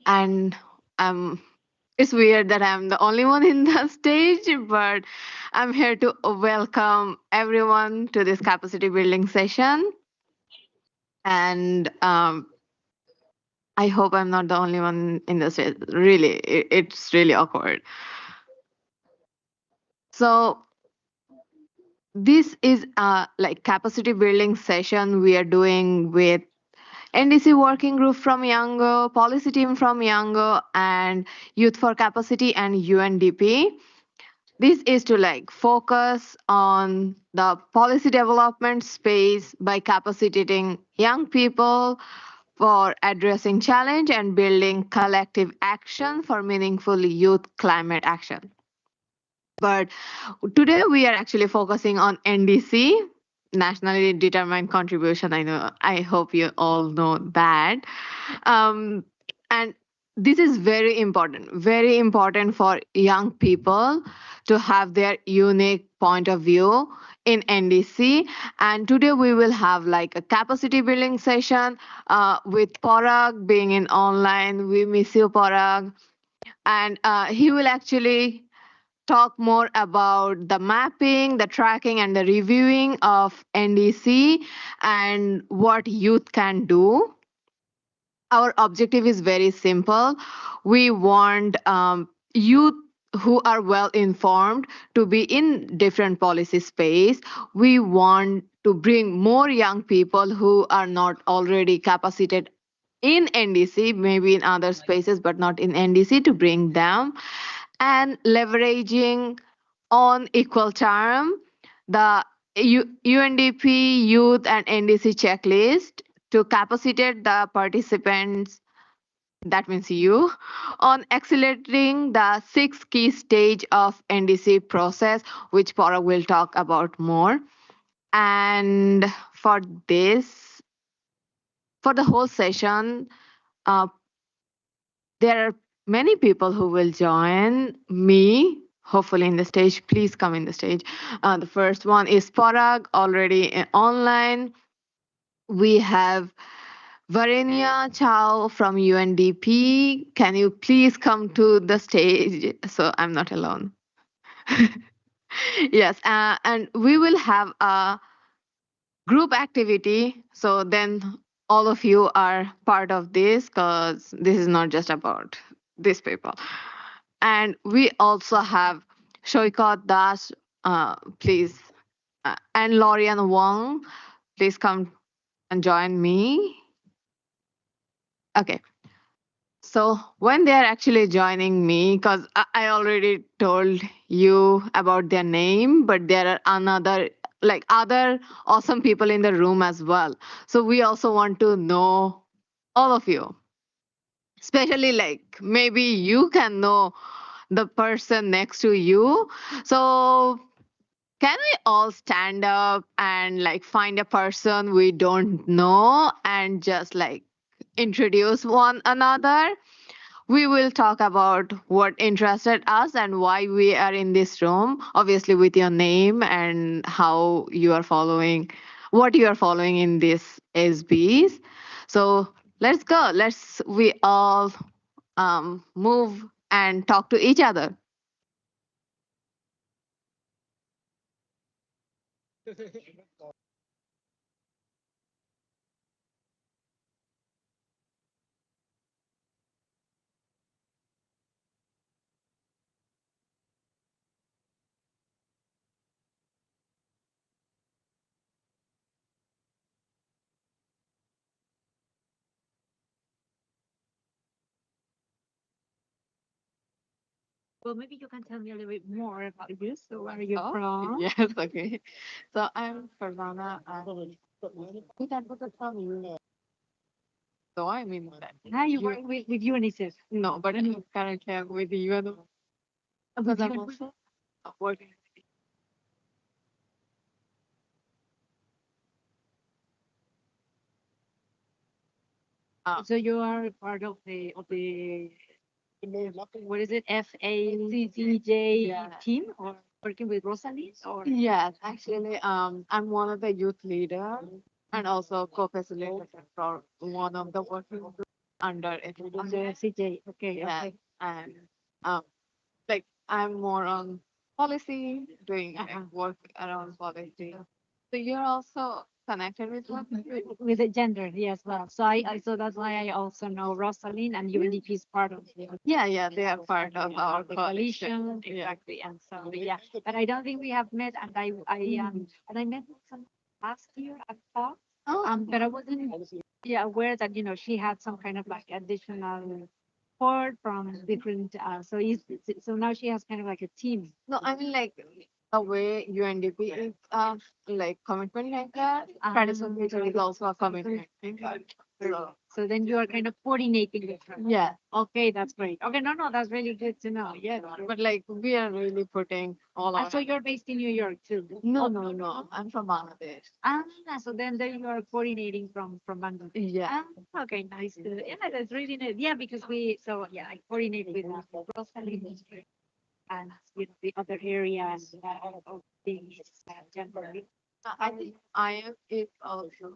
And it's weird that I'm the only one in the stage, but I'm here to welcome everyone to this capacity building session. And I hope I'm not the only one in the stage. Really, it's really awkward. So this is a like capacity building session we are doing with NDC Working Group from YOUNGO, Policy Team from YOUNGO, and Youth4Capacity and UNDP. This is to like focus on the policy development space by capacitating young people for addressing challenge and building collective action for meaningful youth climate action. But today we are actually focusing on NDC, nationally determined contribution. I hope you all know that. Um, and this is very important for young people to have their unique point of view in NDC. And today we will have like a capacity building session with Parag being in online. We miss you, Parag. And he will actually talk more about the mapping, the tracking, and the reviewing of NDC and what youth can do. Our objective is very simple. We want youth who are well informed to be in different policy space. We want to bring more young people who are not already capacitated in NDC, maybe in other spaces, but not in NDC, to bring them, and leveraging on equal term the UNDP Youth and NDC Checklist to capacitate the participants, that means you, on accelerating the 6 key stage of NDC process, which Parag will talk about more. And for this, for the whole session, uh, there are many people who will join me, hopefully in the stage. Please come in the stage. The first one is Parag, already online. We have Varenya Chow from UNDP. Can you please come to the stage so I'm not alone? Yes, and we will have a group activity. So then all of you are part of this because this is not just about these people. And we also have Shoikot Das, please, and Lorian Wong, please come and join me. Okay. So when they are actually joining me, because I already told you about their name, but there are another like other awesome people in the room as well. So we also want to know all of you, especially like maybe you can know the person next to you. So can we all stand up and like find a person we don't know and just like introduce one another? We will talk about what interested us and why we are in this room, obviously with your name and how you are following, what you are following in this SBs. So let's go. Let's we all move and talk to each other. Well, maybe you can tell me a little bit more about you. So, where are you Oh, from? yes, okay. So I'm Fernanda. We can put it from you. So I'm in that. Now you work with UNICEF. No, but I'm currently with the UN because I'm also working. So you are part of the what is it, FACCJ team, or working with Rosalie, or Yes, actually, I'm one of the youth leader and also co-facilitator for one of the working groups. under CJ. Okay. yeah, Okay. and um, like I'm more on policy, doing work around policy. So you're also connected with what? With the gender, yes. Well, so so that's why I also know Rosalind and UNDP is part of the Yeah, they are part of our coalition. coalition. Yeah. Exactly. And so yeah, but I don't think we have met. And I met some last year I thought. But I wasn't aware that she had some kind of like additional support from different. So now she has kind of like a team. No, I mean like the way UNDP is like commitment like that. Participation is also a commitment like that. So then you are kind of coordinating with her. Yeah, Okay, that's great. Okay, no, that's really good to know. Yeah. but like we are really putting all our. So you're based in New York too. No. I'm from Bangladesh. Ah, so then there you are coordinating from Bangladesh. Yeah. Okay, nice. Yeah, that's really nice. Yeah, because I coordinate with Rosalind and with the other areas of things generally. I think I am is also.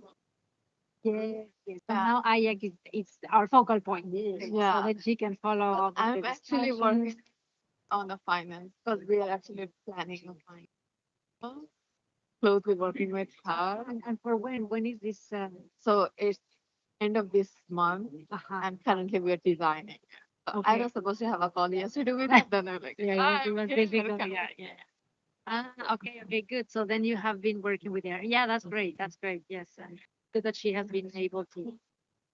Yes. So Yeah. now Ayak is it's our focal point. Yeah. So that she can follow all the I'm actually discussions. working on the finance because we are actually planning a finance. Closely working with her. And for when is this? So it's end of this month, Uh-huh. and currently we're designing. So I Okay. was supposed to have a call yesterday with it, then I'm like, Yeah, it "I'm was here, difficult. welcome." Yeah. Okay, good. So then you have been working with her. Yeah, that's great. That's great. Yes, and good that she has been able to,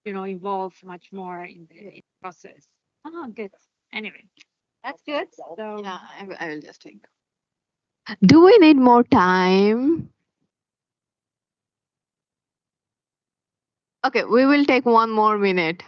involve much more in the process. Oh, good. Anyway, that's good. So Yeah, I will just take. Do we need more time? Okay, we will take 1 more minute.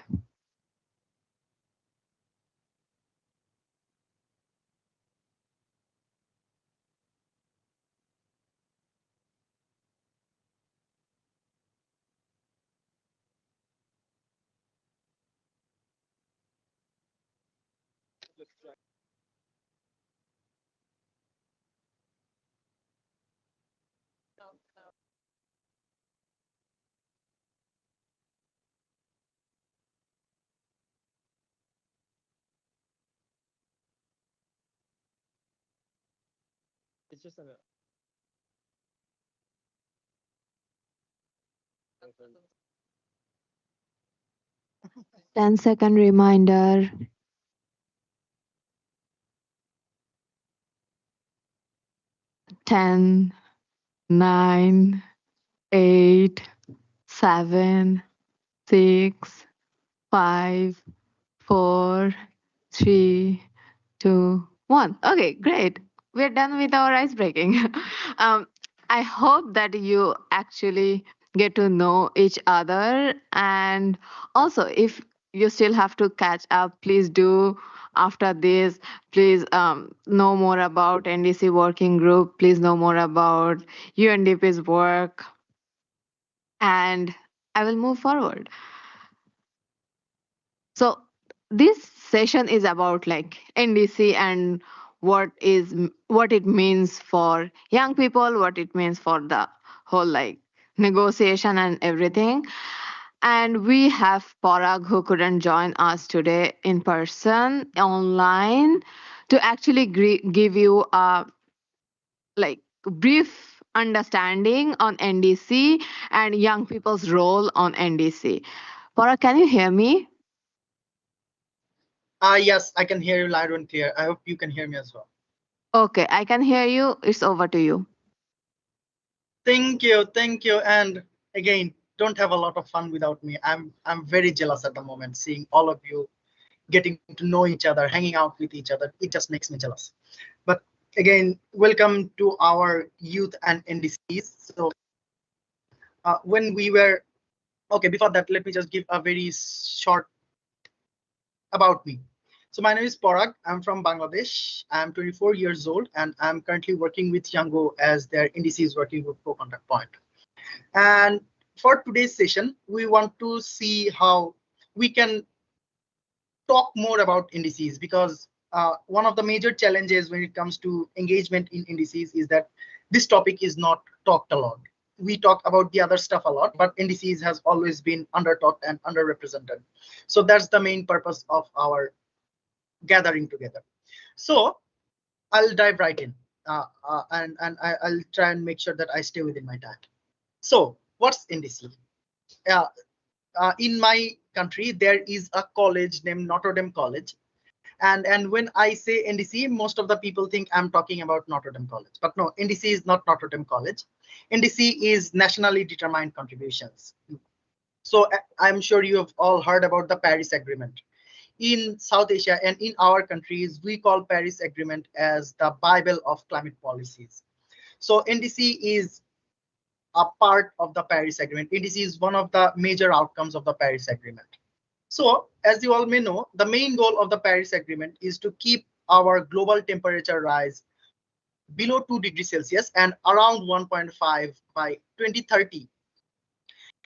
It's just a 10-second reminder. 10, 9, 8, 7, 6, 5, 4, 3, 2, 1. Okay, great. We're done with our ice breaking. um, I hope that you actually get to know each other. And also, if you still have to catch up, please do after this. Please know more about NDC Working Group. Please know more about UNDP's work. And I will move forward. So this session is about like NDC and what it means for young people, what it means for the whole like negotiation and everything. And we have Parag who couldn't join us today in person, online, to actually give you a like brief understanding on NDC and young people's role on NDC. Parag, can you hear me? Yes, I can hear you loud and clear. I hope you can hear me as well. Okay, I can hear you. It's over to you. Thank you. And again, don't have a lot of fun without me. I'm very jealous at the moment, seeing all of you getting to know each other, hanging out with each other. It just makes me jealous. But again, welcome to our youth and NDCs. So when we were okay, before that, let me just give a very short about me. So my name is Parag. I'm from Bangladesh. I'm 24 years old, and I'm currently working with YOUNGO as their NDCs Working Group co-contact point. And for today's session, we want to see how we can talk more about NDCs, because one of the major challenges when it comes to engagement in NDCs is that this topic is not talked a lot. we talk about the other stuff a lot, but NDCs has always been under-talked and underrepresented. So that's the main purpose of our gathering together. So I'll dive right in, and I'll try and make sure that I stay within my time. So what's NDC? In my country, there is a college named Notre Dame College. And when I say NDC, most of the people think I'm talking about Notre Dame College. But no, NDC is not Notre Dame College. NDC is nationally determined contributions. So I'm sure you have all heard about the Paris Agreement. In South Asia and in our countries, we call Paris Agreement as the Bible of climate policies. So NDC is a part of the Paris Agreement. NDC is one of the major outcomes of the Paris Agreement. So, as you all may know, the main goal of the Paris Agreement is to keep our global temperature rise below 2 degrees Celsius and around 1.5 by 2030.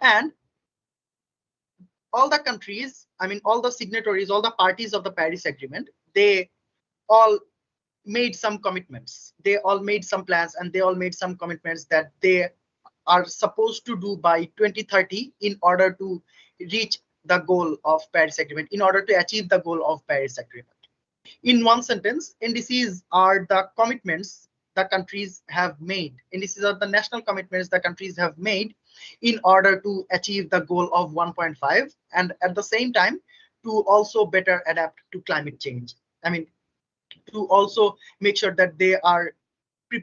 And all the countries, I mean, all the signatories, all the parties of the Paris Agreement, they all made some commitments. They all made some plans, and they all made some commitments that they are supposed to do by 2030 in order to reach the goal of Paris Agreement, in order to achieve the goal of Paris Agreement. In one sentence, NDCs are the commitments the countries have made. NDCs are the national commitments the countries have made in order to achieve the goal of 1.5, and at the same time to also better adapt to climate change. I mean, to also make sure that they are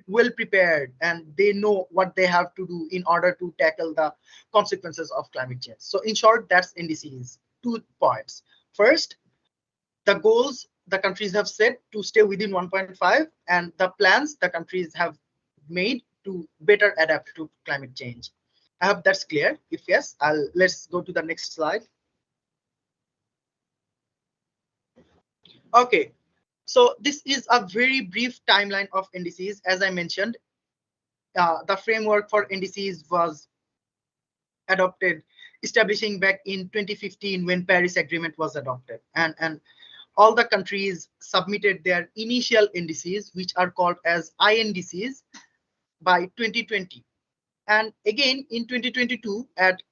well prepared and they know what they have to do in order to tackle the consequences of climate change. So in short, that's NDCs. 2 points. First, the goals the countries have set to stay within 1.5, and the plans the countries have made to better adapt to climate change. I hope that's clear. If yes, let's go to the next slide. Okay, so this is a very brief timeline of NDCs. As I mentioned, the framework for NDCs was adopted, establishing back in 2015 when Paris Agreement was adopted. And all the countries submitted their initial NDCs, which are called as INDCs, by 2020. And again, in 2022, at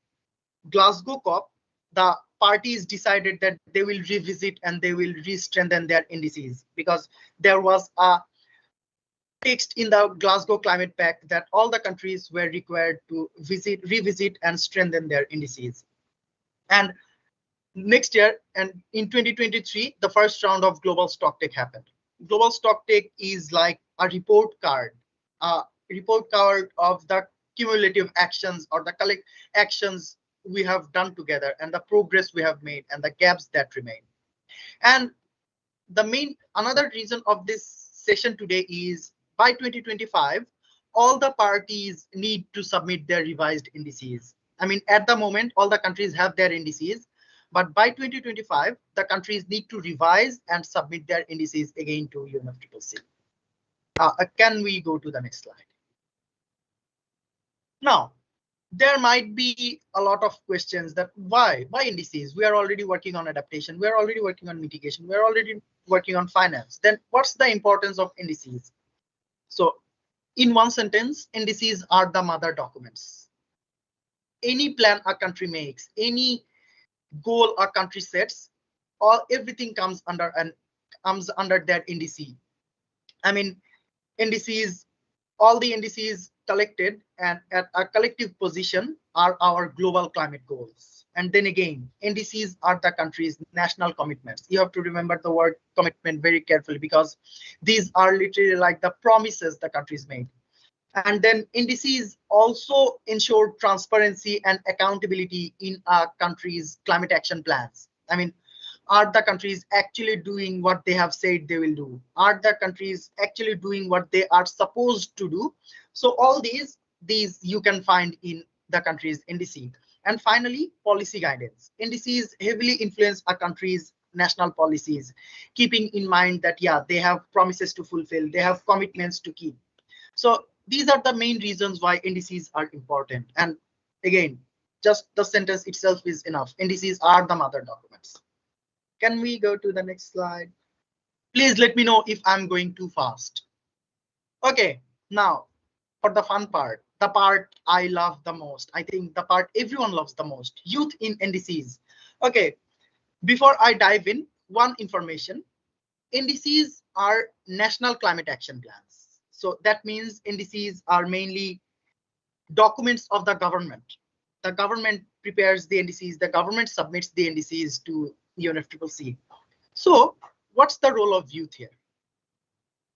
Glasgow COP, the parties decided that they will revisit and they will re-strengthen their NDCs, because there was a text in the Glasgow Climate Pact that all the countries were required to revisit and strengthen their NDCs. And next year, and in 2023, the first round of Global Stocktake happened. Global Stocktake is like a report card of the cumulative actions or the collect actions we have done together, and the progress we have made, and the gaps that remain. And another reason of this session today is by 2025, all the parties need to submit their revised NDCs. I mean, at the moment, all the countries have their NDCs, but by 2025, the countries need to revise and submit their NDCs again to UNFCCC. Can we go to the next slide? Now, there might be a lot of questions that why NDCs? We are already working on adaptation. We are already working on mitigation. We are already working on finance. Then what's the importance of NDCs? So in one sentence, NDCs are the mother documents. Any plan a country makes, any goal a country sets, everything comes under that NDC. I mean, NDCs, all the NDCs collected and at a collective position are our global climate goals. And then again, NDCs are the country's national commitments. You have to remember the word commitment very carefully, because these are literally like the promises the countries made. And then NDCs also ensure transparency and accountability in a country's climate action plans. I mean, are the countries actually doing what they have said they will do? Are the countries actually doing what they are supposed to do? So all these you can find in the country's NDC. And finally, policy guidance. NDCs heavily influence a country's national policies, keeping in mind that, yeah, they have promises to fulfill, they have commitments to keep. So these are the main reasons why NDCs are important. And again, just the sentence itself is enough. NDCs are the mother documents. Can we go to the next slide? Please let me know if I'm going too fast. Okay, now for the fun part. the part I love the most. I think the part everyone loves the most, youth in NDCs. Okay, before I dive in, one information, NDCs are National Climate Action Plans. So that means NDCs are mainly documents of the government. The government prepares the NDCs, the government submits the NDCs to UNFCCC. So what's the role of youth here?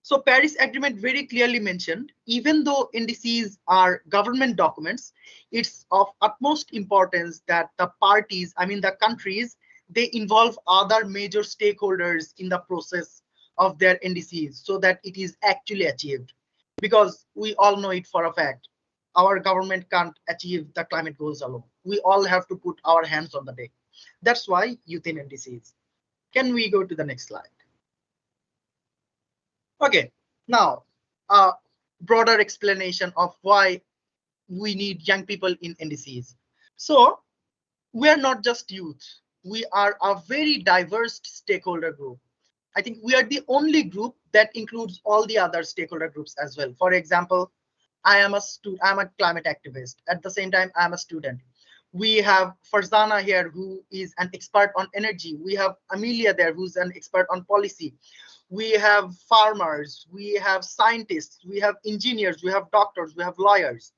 So Paris Agreement very clearly mentioned, even though NDCs are government documents, it's of utmost importance that the parties, I mean the countries, they involve other major stakeholders in the process of their NDCs so that it is actually achieved. Because we all know it for a fact, our government can't achieve the climate goals alone. We all have to put our hands on the deck. That's why youth in NDCs. Can we go to the next slide? Okay, now a broader explanation of why we need young people in NDCs. So we are not just youth, we are a very diverse stakeholder group. I think we are the only group that includes all the other stakeholder groups as well. For example, I'm a climate activist. At the same time, I'm a student. We have Farzana here, who is an expert on energy. We have Amelia there, who's an expert on policy. We have farmers, we have scientists, we have engineers, we have doctors, we have lawyers.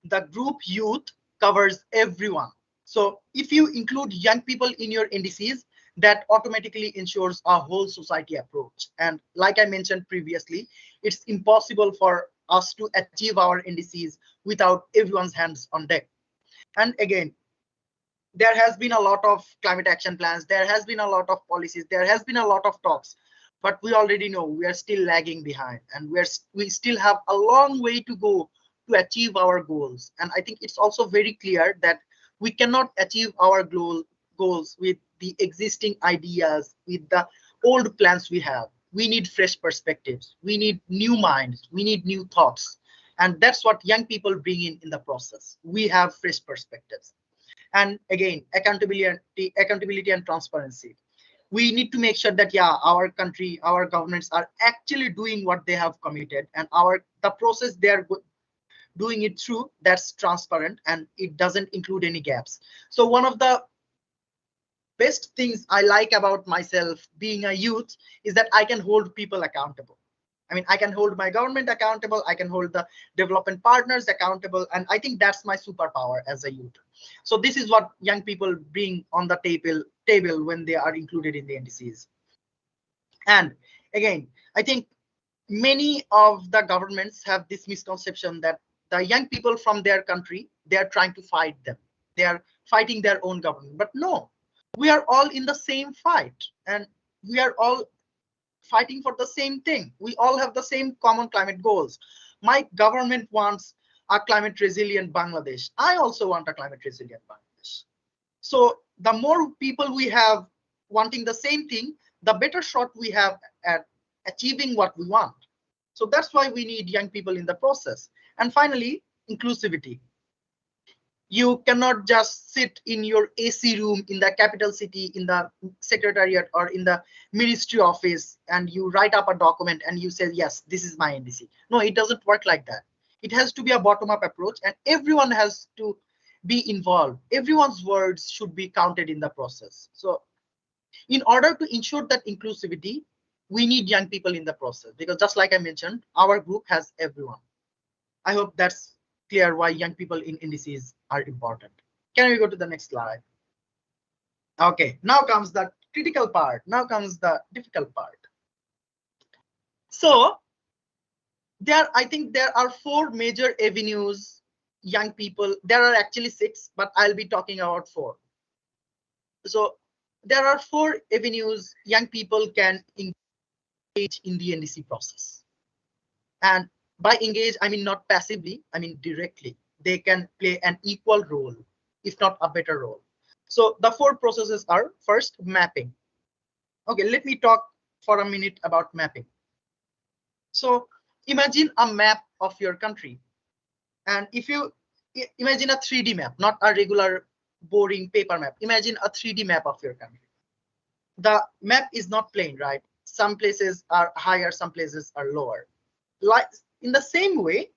The group youth covers everyone. So if you include young people in your NDCs, that automatically ensures a whole society approach. And like I mentioned previously, it's impossible for us to achieve our NDCs without everyone's hands on deck. And again, there has been a lot of climate action plans, there has been a lot of policies, there has been a lot of talks, but we already know we are still lagging behind, and we still have a long way to go to achieve our goals. And I think it's also very clear that we cannot achieve our goals with the existing ideas, with the old plans we have. We need fresh perspectives, we need new minds, we need new thoughts, and that's what young people bring in the process. We have fresh perspectives. And again, accountability and transparency. We need to make sure that our country, our governments are actually doing what they have committed, and the process they are doing it through, that's transparent and it doesn't include any gaps. So one of the best things I like about myself being a youth is that I can hold people accountable. I mean, I can hold my government accountable, I can hold the development partners accountable, and I think that's my superpower as a youth. So this is what young people bring on the table when they are included in the NDCs. And again, I think many of the governments have this misconception that the young people from their country, they are trying to fight them. They are fighting their own government. But no, we are all in the same fight, and we are all fighting for the same thing. We all have the same common climate goals. My government wants a climate resilient Bangladesh. I also want a climate resilient Bangladesh. So the more people we have wanting the same thing, the better shot we have at achieving what we want. So that's why we need young people in the process. And finally, inclusivity. You cannot just sit in your AC room in the capital city, in the secretariat or in the ministry office, and you write up a document and you say, yes, this is my NDC. No, it doesn't work like that. It has to be a bottom-up approach, and everyone has to be involved. Everyone's words should be counted in the process. So in order to ensure that inclusivity, we need young people in the process, because just like I mentioned, our group has everyone. I hope that's clear why young people in NDCs are important. Can we go to the next slide? Okay, now comes the critical part. Now comes the difficult part. So I think there are 4 major avenues young people, there are actually 6, but I'll be talking about 4. So there are 4 avenues young people can engage in the NDC process. And by engage, I mean not passively, I mean directly. They can play an equal role, if not a better role. So the 4 processes are: first, mapping. Okay, let me talk for a minute about mapping. So imagine a map of your country. And if you imagine a 3D map, not a regular boring paper map, imagine a 3D map of your country. The map is not plain, right? Some places are higher, some places are lower. Like in the same way,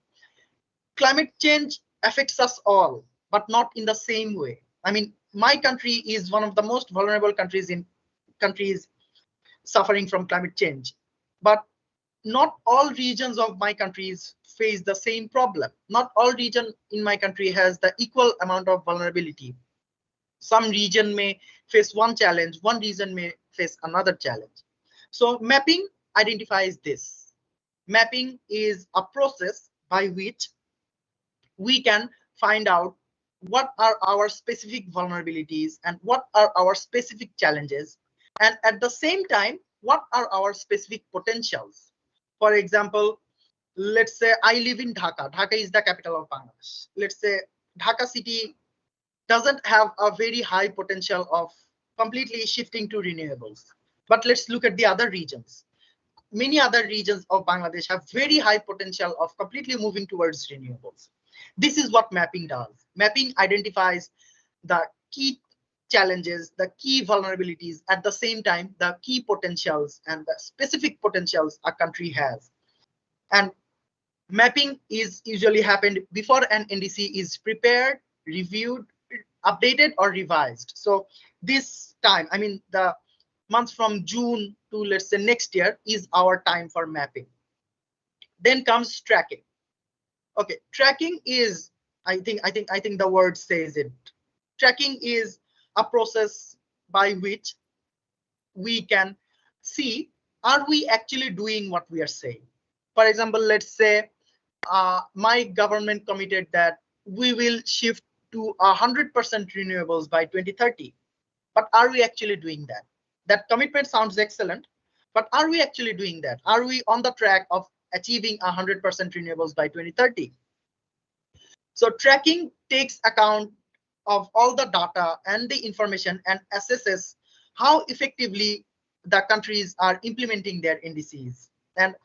climate change affects us all, but not in the same way. I mean, my country is one of the most vulnerable countries suffering from climate change. But not all regions of my countries face the same problem. Not all region in my country has the equal amount of vulnerability. Some region may face one challenge, one region may face another challenge. So mapping identifies this. Mapping is a process by which we can find out what are our specific vulnerabilities and what are our specific challenges, and at the same time what are our specific potentials. For example, let's say I live in Dhaka is the capital of Bangladesh. Let's say Dhaka city doesn't have a very high potential of completely shifting to renewables, but let's look at the other regions. Many other regions of Bangladesh have very high potential of completely moving towards renewables. This is what mapping does. Mapping identifies the key challenges, the key vulnerabilities, at the same time, the key potentials and the specific potentials a country has. And mapping is usually happened before an NDC is prepared, reviewed, updated, or revised. So this time, I mean, the month from June to, let's say, next year is our time for mapping. Then comes tracking. Okay, tracking is, I think the word says it. Tracking is a process by which we can see, are we actually doing what we are saying? For example, let's say my government committed that we will shift to 100% renewables by 2030. But are we actually doing that? That commitment sounds excellent, but are we actually doing that? Are we on the track of achieving 100% renewables by 2030? So tracking takes account of all the data and the information and assesses how effectively the countries are implementing their NDCs, and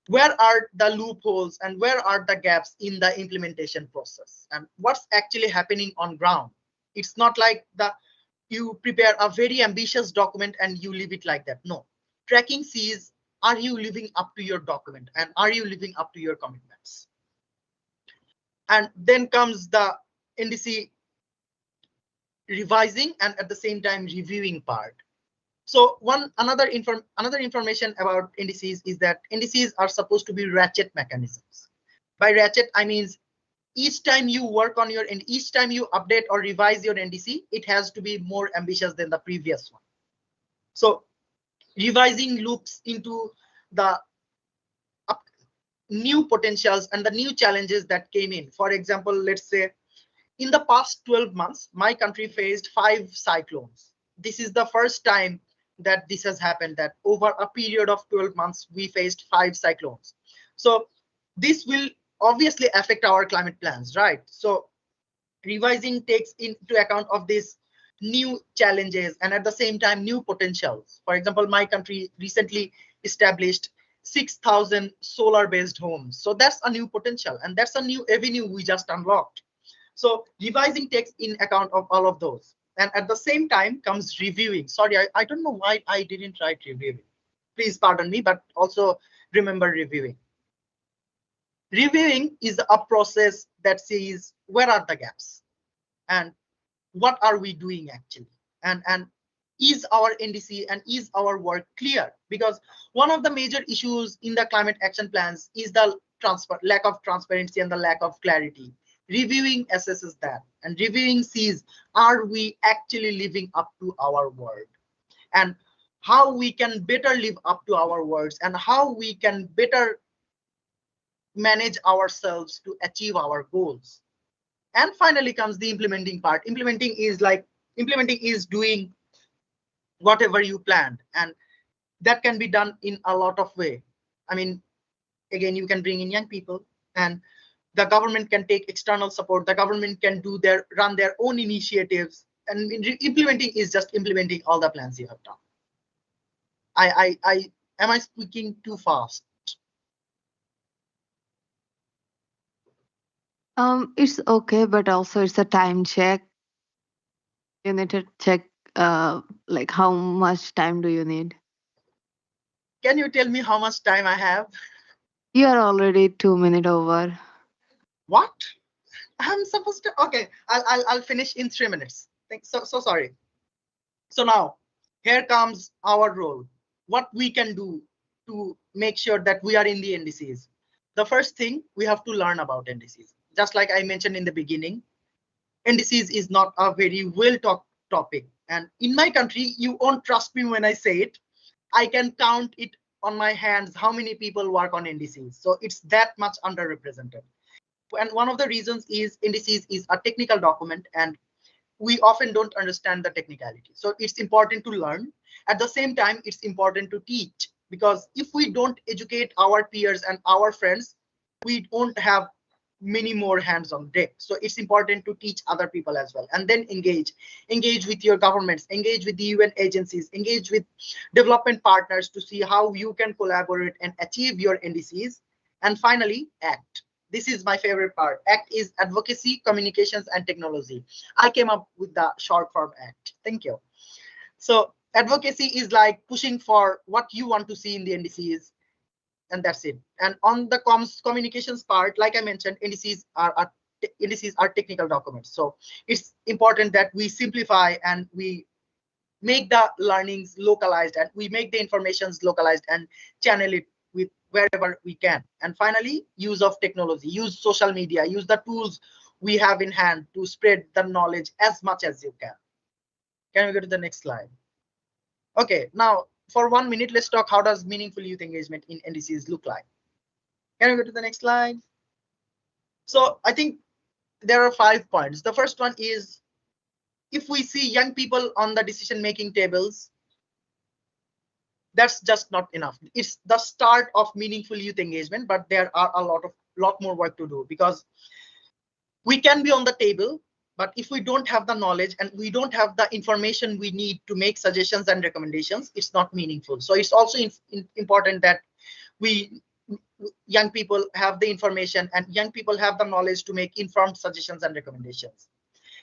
where are the loopholes and where are the gaps in the implementation process, and what's actually happening on ground. It's not like you prepare a very ambitious document and you leave it like that. No, tracking sees, are you living up to your document and are you living up to your commitments? And then comes the NDC revising and at the same time reviewing part. So another information about NDCs is that NDCs are supposed to be ratchet mechanisms. By ratchet, I mean each time you work on and each time you update or revise your NDC, it has to be more ambitious than the previous one. So revising looks into the new potentials and the new challenges that came in. For example, let's say in the past 12 months, my country faced 5 cyclones. This is the first time that this has happened, that over a period of 12 months, we faced 5 cyclones. So this will obviously affect our climate plans, right? So revising takes into account of these new challenges and at the same time new potentials. For example, my country recently established 6,000 solar-based homes. So that's a new potential and that's a new avenue we just unlocked. So revising takes in account of all of those. And at the same time comes reviewing. Sorry, I don't know why I didn't write reviewing. Please pardon me, but also remember reviewing. Reviewing is a process that says, where are the gaps? And what are we doing actually? And is our NDC and is our work clear? Because one of the major issues in the climate action plans is the lack of transparency and the lack of clarity. Reviewing assesses that, and reviewing sees, are we actually living up to our word, and how we can better live up to our words, and how we can better manage ourselves to achieve our goals. And finally comes the implementing part. Implementing is doing whatever you planned, and that can be done in a lot of ways. I mean, again, you can bring in young people, and the government can take external support. The government can run their own initiatives, and implementing is just implementing all the plans you have done. Am I speaking too fast? It's okay, but also it's a time check. You need to check like how much time do you need? Can you tell me how much time I have? You are already 2 minutes over. What? I'm supposed to. Okay, I'll finish in 3 minutes. So sorry. So now, here comes our role. What we can do to make sure that we are in the NDCs. The first thing, we have to learn about NDCs. Just like I mentioned in the beginning, NDCs is not a very well talked topic. And in my country, you won't trust me when I say it. I can count it on my hands how many people work on NDCs. So it's that much underrepresented. And one of the reasons is NDCs is a technical document, and we often don't understand the technicality. So it's important to learn. At the same time, it's important to teach, because if we don't educate our peers and our friends, we won't have many more hands on deck. So it's important to teach other people as well, and then engage with your governments, engage with the UN agencies, engage with development partners to see how you can collaborate and achieve your NDCs. And finally, act. This is my favorite part. ACT is advocacy, communications, and technology. I came up with the short form ACT. Thank you. So advocacy is like pushing for what you want to see in the NDCs, and that's it. And on the communications part, like I mentioned, NDCs are technical documents. So it's important that we simplify and we make the learnings localized, and we make the informations localized and channel it with wherever we can. And finally, use of technology, use social media, use the tools we have in hand to spread the knowledge as much as you can. Can we go to the next slide? Okay, now for 1 minute, let's talk how does meaningful youth engagement in NDCs look like. Can we go to the next slide? So I think there are 5 points. The first one is, if we see young people on the decision-making tables, that's just not enough. It's the start of meaningful youth engagement, but there are a lot more work to do, because we can be on the table, but if we don't have the knowledge and we don't have the information we need to make suggestions and recommendations, it's not meaningful. So it's also important that we young people have the information and young people have the knowledge to make informed suggestions and recommendations.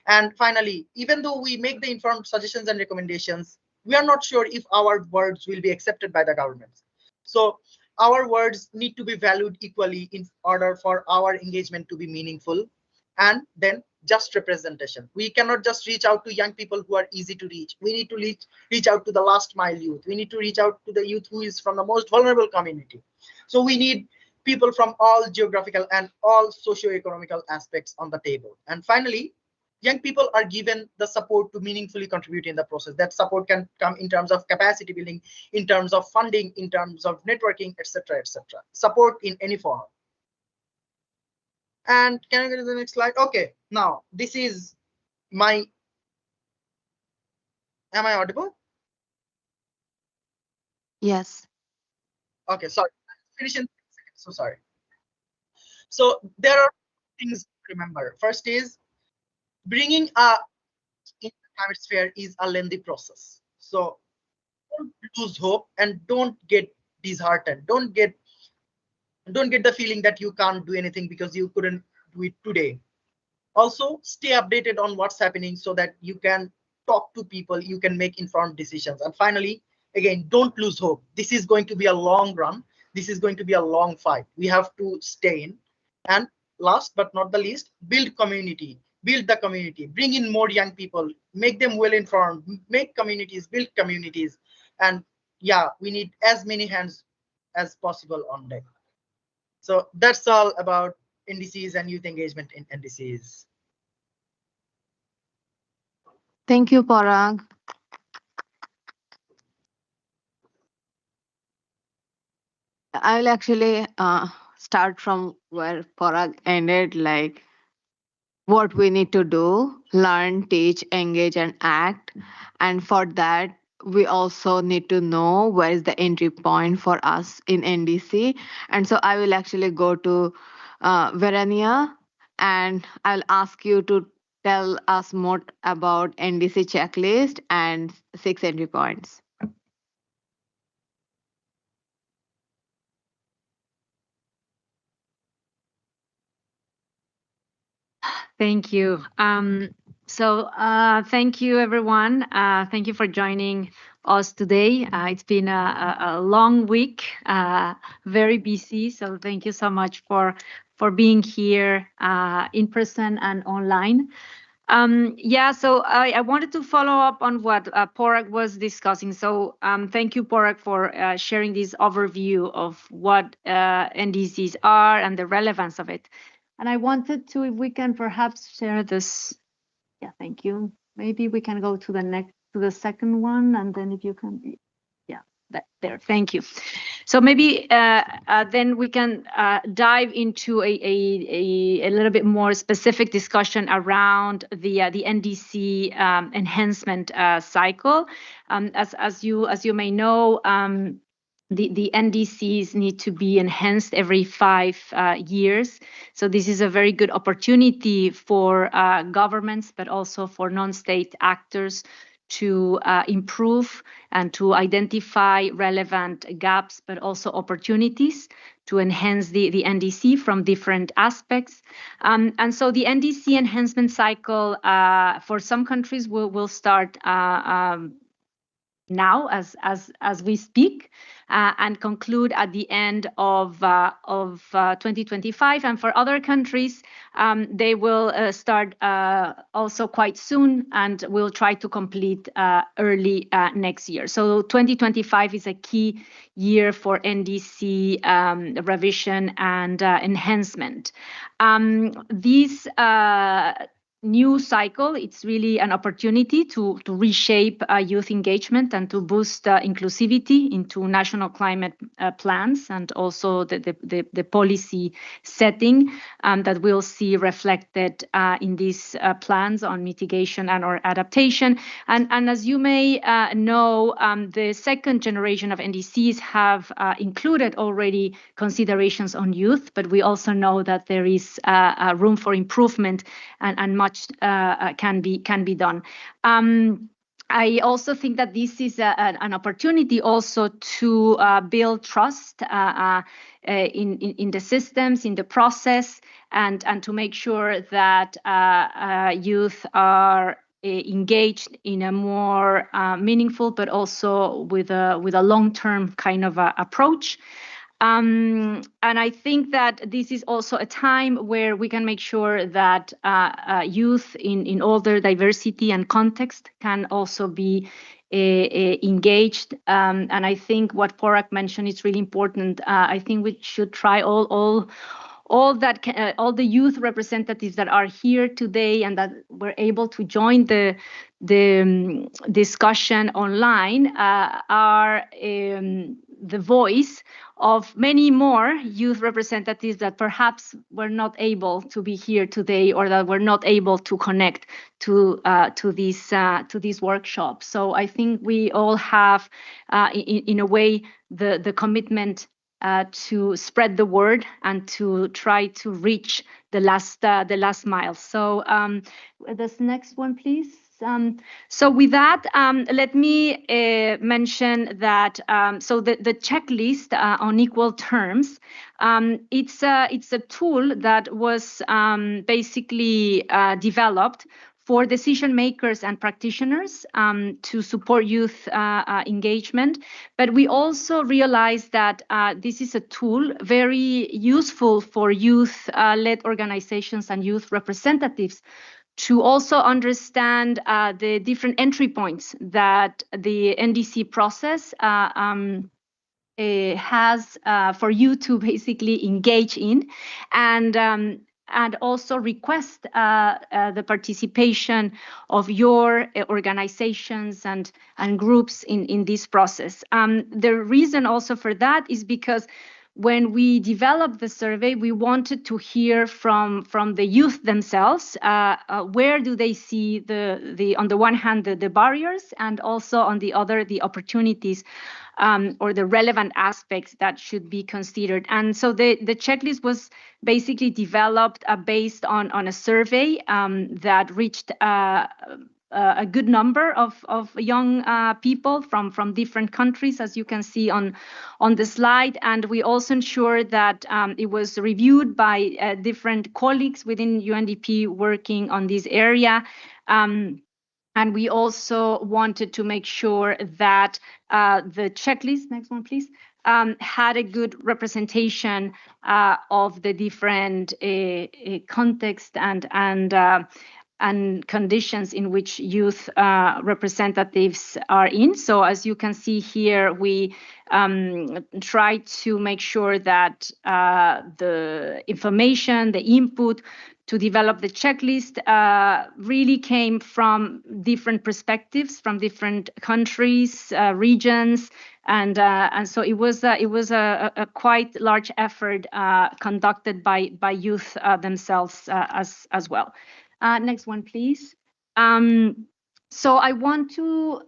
And finally, even though we make the informed suggestions and recommendations, we are not sure if our words will be accepted by the government. So our words need to be valued equally in order for our engagement to be meaningful. And then just representation. We cannot just reach out to young people who are easy to reach. We need to reach out to the last mile youth. We need to reach out to the youth who is from the most vulnerable community. So we need people from all geographical and all socio-economical aspects on the table. And finally, young people are given the support to meaningfully contribute in the process. That support can come in terms of capacity building, in terms of funding, in terms of networking, etc., etc. Support in any form. And can I go to the next slide? Okay, now this is my, am I audible? Yes. Okay, sorry, finish in 6 seconds, so sorry. So there are things to remember. First is, bringing a in the climate sphere is a lengthy process. So don't lose hope and don't get disheartened. Don't get the feeling that you can't do anything because you couldn't do it today. Also, stay updated on what's happening so that you can talk to people, you can make informed decisions. And finally, again, don't lose hope. This is going to be a long run. This is going to be a long fight. We have to stay in. And last but not the least, build community, build the community, bring in more young people, make them well informed, make communities, build communities. And yeah, we need as many hands as possible on deck. So that's all about NDCs and youth engagement in NDCs. Thank you, Parag. I'll actually start from where Parag ended, like what we need to do: learn, teach, engage, and act. And for that, we also need to know where is the entry point for us in NDC. And so I will actually go to Verania, and I'll ask you to tell us more about NDC checklist and 6 entry points. Thank you. Thank you, everyone. Thank you for joining us today. It's been a long week, very busy. So thank you so much for being here in person and online. So I wanted to follow up on what Porag was discussing. So thank you, Porag, for sharing this overview of what NDCs are and the relevance of it. And I wanted to, if we can perhaps share this. Yeah, thank you. Maybe we can go to the second one, and then if you can be, there. Thank you. So maybe then we can dive into a little bit more specific discussion around the NDC enhancement cycle. As you may know, the NDCs need to be enhanced every 5 years. So this is a very good opportunity for governments, but also for non-state actors to improve and to identify relevant gaps, but also opportunities to enhance the NDC from different aspects. And so the NDC enhancement cycle for some countries will start now as we speak and conclude at the end of 2025. And for other countries, they will start also quite soon and will try to complete early next year. So 2025 is a key year for NDC revision and enhancement. These new cycle, it's really an opportunity to reshape youth engagement and to boost inclusivity into national climate plans, and also the policy setting that we'll see reflected in these plans on mitigation and or adaptation. And as you may know, the second generation of NDCs have included already considerations on youth, but we also know that there is room for improvement and much can be done. I also think that this is an opportunity also to build trust in the systems, in the process, and to make sure that youth are engaged in a more meaningful, but also with a long-term kind of approach. And I think that this is also a time where we can make sure that youth in all their diversity and context can also be engaged. And I think what Porag mentioned is really important. I think we should try all the youth representatives that are here today and that were able to join the discussion online are the voice of many more youth representatives that perhaps were not able to be here today, or that were not able to connect to this workshop. So I think we all have, in a way, the commitment to spread the word and to try to reach the last mile. So this next one, please. So with that, let me mention that so the checklist on equal terms, it's a tool that was basically developed for decision makers and practitioners to support youth engagement. But we also realized that this is a tool very useful for youth-led organizations and youth representatives to also understand the different entry points that the NDC process has for you to basically engage in, and also request the participation of your organizations and groups in this process. The reason also for that is because when we developed the survey, we wanted to hear from the youth themselves. Where do they see the on the one hand the barriers, and also on the other the opportunities or the relevant aspects that should be considered. And so the checklist was basically developed based on a survey that reached a good number of young people from different countries, as you can see on the slide. And we also ensured that it was reviewed by different colleagues within UNDP working on this area. And we also wanted to make sure that the checklist, next one please, had a good representation of the different context and conditions in which youth representatives are in. So as you can see here, we try to make sure that the information, the input to develop the checklist really came from different perspectives, from different countries, regions, and so it was a quite large effort conducted by youth themselves as well. Next one, please. So I want to,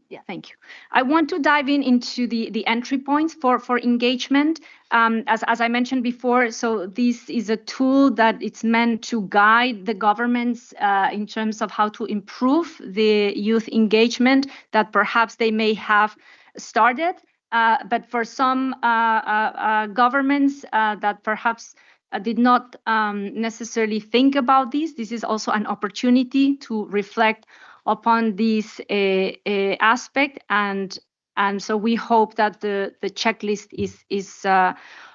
yeah, thank you. I want to dive into the entry points for engagement. As I mentioned before, so this is a tool that it's meant to guide the governments in terms of how to improve the youth engagement that perhaps they may have started. But for some governments that perhaps did not necessarily think about this, this is also an opportunity to reflect upon this aspect, and so we hope that the checklist is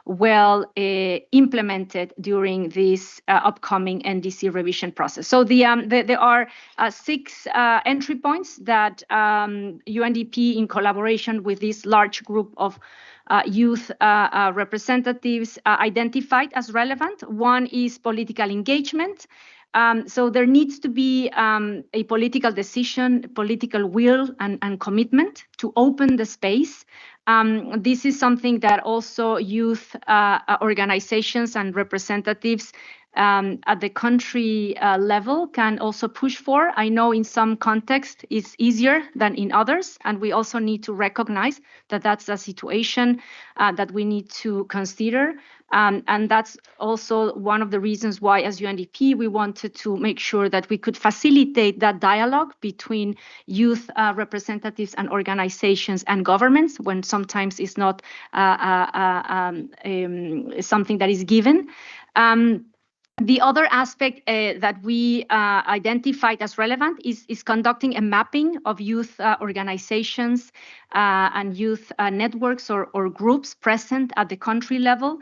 well implemented during this upcoming NDC revision process. So there are 6 entry points that UNDP, in collaboration with this large group of youth representatives, identified as relevant. One is political engagement. So there needs to be a political decision, political will, and commitment to open the space. This is something that also youth organizations and representatives at the country level can also push for. I know in some contexts it's easier than in others, and we also need to recognize that that's a situation that we need to consider. And that's also one of the reasons why, as UNDP, we wanted to make sure that we could facilitate that dialogue between youth representatives and organizations and governments, when sometimes it's not something that is given. The other aspect that we identified as relevant is conducting a mapping of youth organizations and youth networks or groups present at the country level.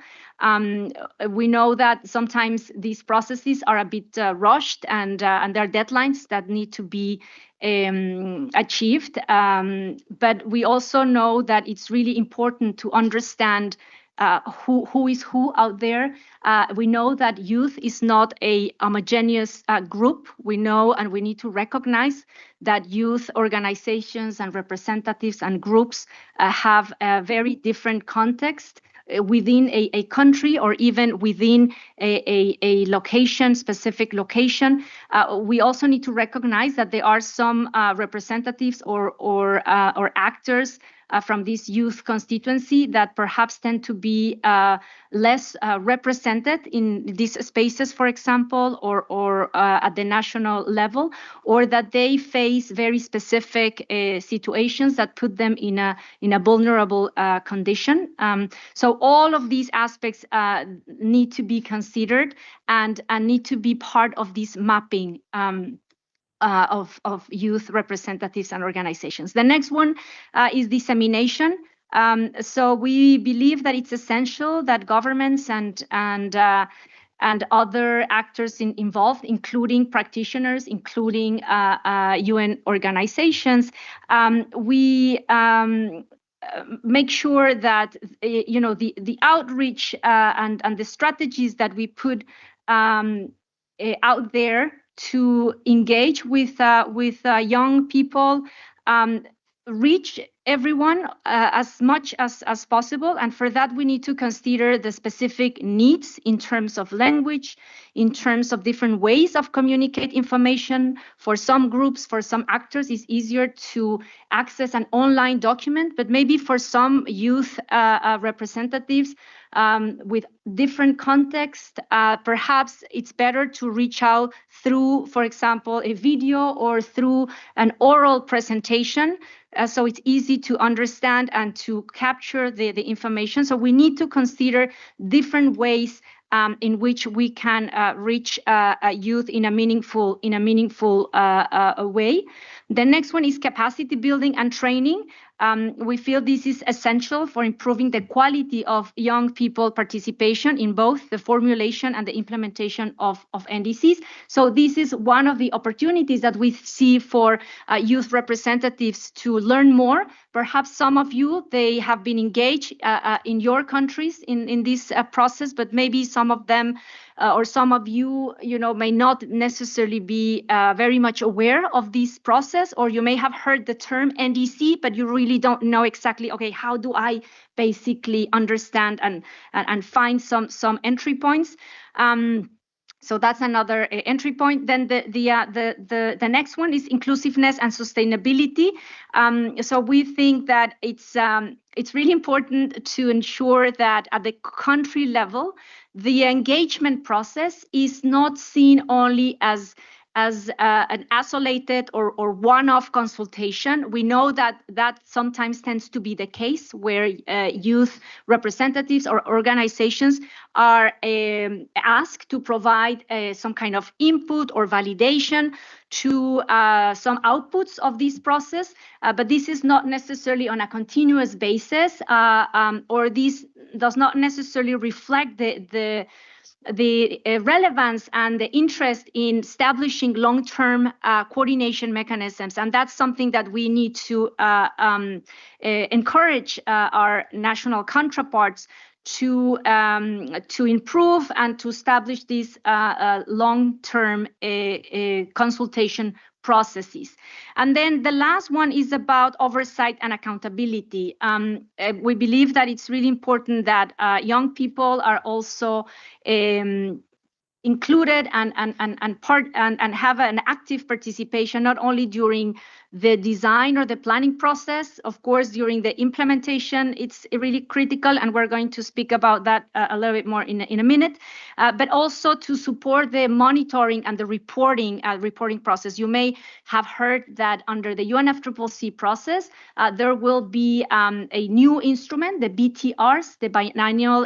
We know that sometimes these processes are a bit rushed, and there are deadlines that need to be achieved. But we also know that it's really important to understand who is who out there. We know that youth is not a homogeneous group. We know, and we need to recognize that youth organizations and representatives and groups have a very different context within a country, or even within a location, specific location. We also need to recognize that there are some representatives or actors from this youth constituency that perhaps tend to be less represented in these spaces, for example, or at the national level, or that they face very specific situations that put them in a vulnerable condition. So all of these aspects need to be considered and need to be part of this mapping of youth representatives and organizations. The next one is dissemination. So we believe that it's essential that governments and other actors involved, including practitioners, including UN organizations, we make sure that the outreach and the strategies that we put out there to engage with young people reach everyone as much as possible. And for that, we need to consider the specific needs in terms of language, in terms of different ways of communicate information. For some groups, for some actors, it's easier to access an online document, but maybe for some youth representatives with different context, perhaps it's better to reach out through, for example, a video or through an oral presentation. So it's easy to understand and to capture the information. So we need to consider different ways in which we can reach youth in a meaningful way. The next one is capacity building and training. We feel this is essential for improving the quality of young people participation in both the formulation and the implementation of NDCs. So this is one of the opportunities that we see for youth representatives to learn more. Perhaps some of you, they have been engaged in your countries in this process, but maybe some of them or some of you, may not necessarily be very much aware of this process, or you may have heard the term NDC, but you really don't know exactly, okay, how do I basically understand and find some entry points? So that's another entry point. Then the next one is inclusiveness and sustainability. So we think that it's really important to ensure that at the country level, the engagement process is not seen only as an isolated or one-off consultation. We know that sometimes tends to be the case where youth representatives or organizations are asked to provide some kind of input or validation to some outputs of this process, but this is not necessarily on a continuous basis, or this does not necessarily reflect the relevance and the interest in establishing long-term coordination mechanisms. And that's something that we need to encourage our national counterparts to improve and to establish these long-term consultation processes. And then the last one is about oversight and accountability. We believe that it's really important that young people are also included and have an active participation, not only during the design or the planning process. Of course, during the implementation, it's really critical, and we're going to speak about that a little bit more in a minute, but also to support the monitoring and the reporting process. You may have heard that under the UNFCCC process, there will be a new instrument, the BTRs, the biennial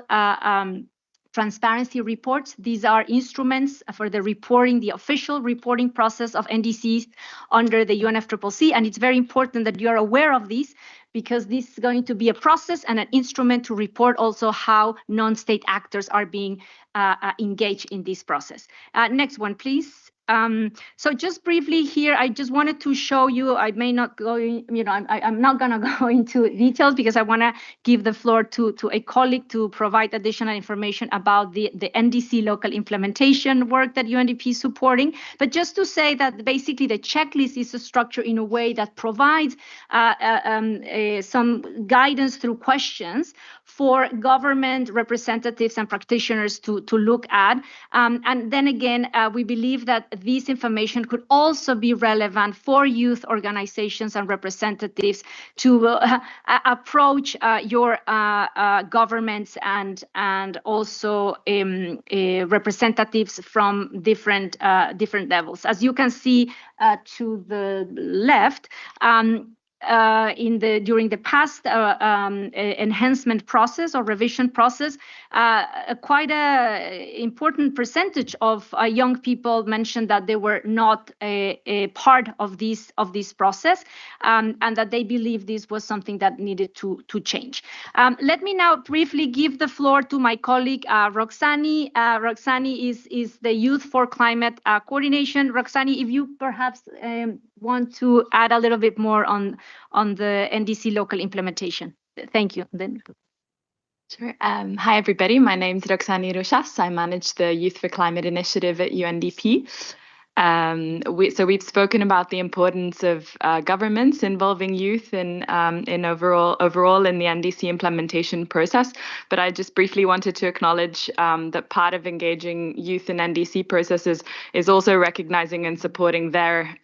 transparency reports. These are instruments for the reporting, the official reporting process of NDCs under the UNFCCC. And it's very important that you're aware of these, because this is going to be a process and an instrument to report also how non-state actors are being engaged in this process. Next one, please. So just briefly here, I just wanted to show you, I may not go, I'm not going to go into details because I want to give the floor to a colleague to provide additional information about the NDC local implementation work that UNDP is supporting. But just to say that basically the checklist is structured in a way that provides some guidance through questions for government representatives and practitioners to look at. And then again, we believe that this information could also be relevant for youth organizations and representatives to approach your governments and also representatives from different levels. As you can see to the left, during the past enhancement process or revision process, quite a important percentage of young people mentioned that they were not a part of this process, and that they believe this was something that needed to change. Let me now briefly give the floor to my colleague Roxani. Roxani is the Youth for Climate Coordination. Roxani, if you perhaps want to add a little bit more on the NDC local implementation. Thank you. Then. Sure. Hi, everybody. My name is Roxani Rochas. I manage the Youth for Climate initiative at UNDP. So we've spoken about the importance of governments involving youth in overall in the NDC implementation process. But I just briefly wanted to acknowledge that part of engaging youth in NDC processes is also recognizing and supporting their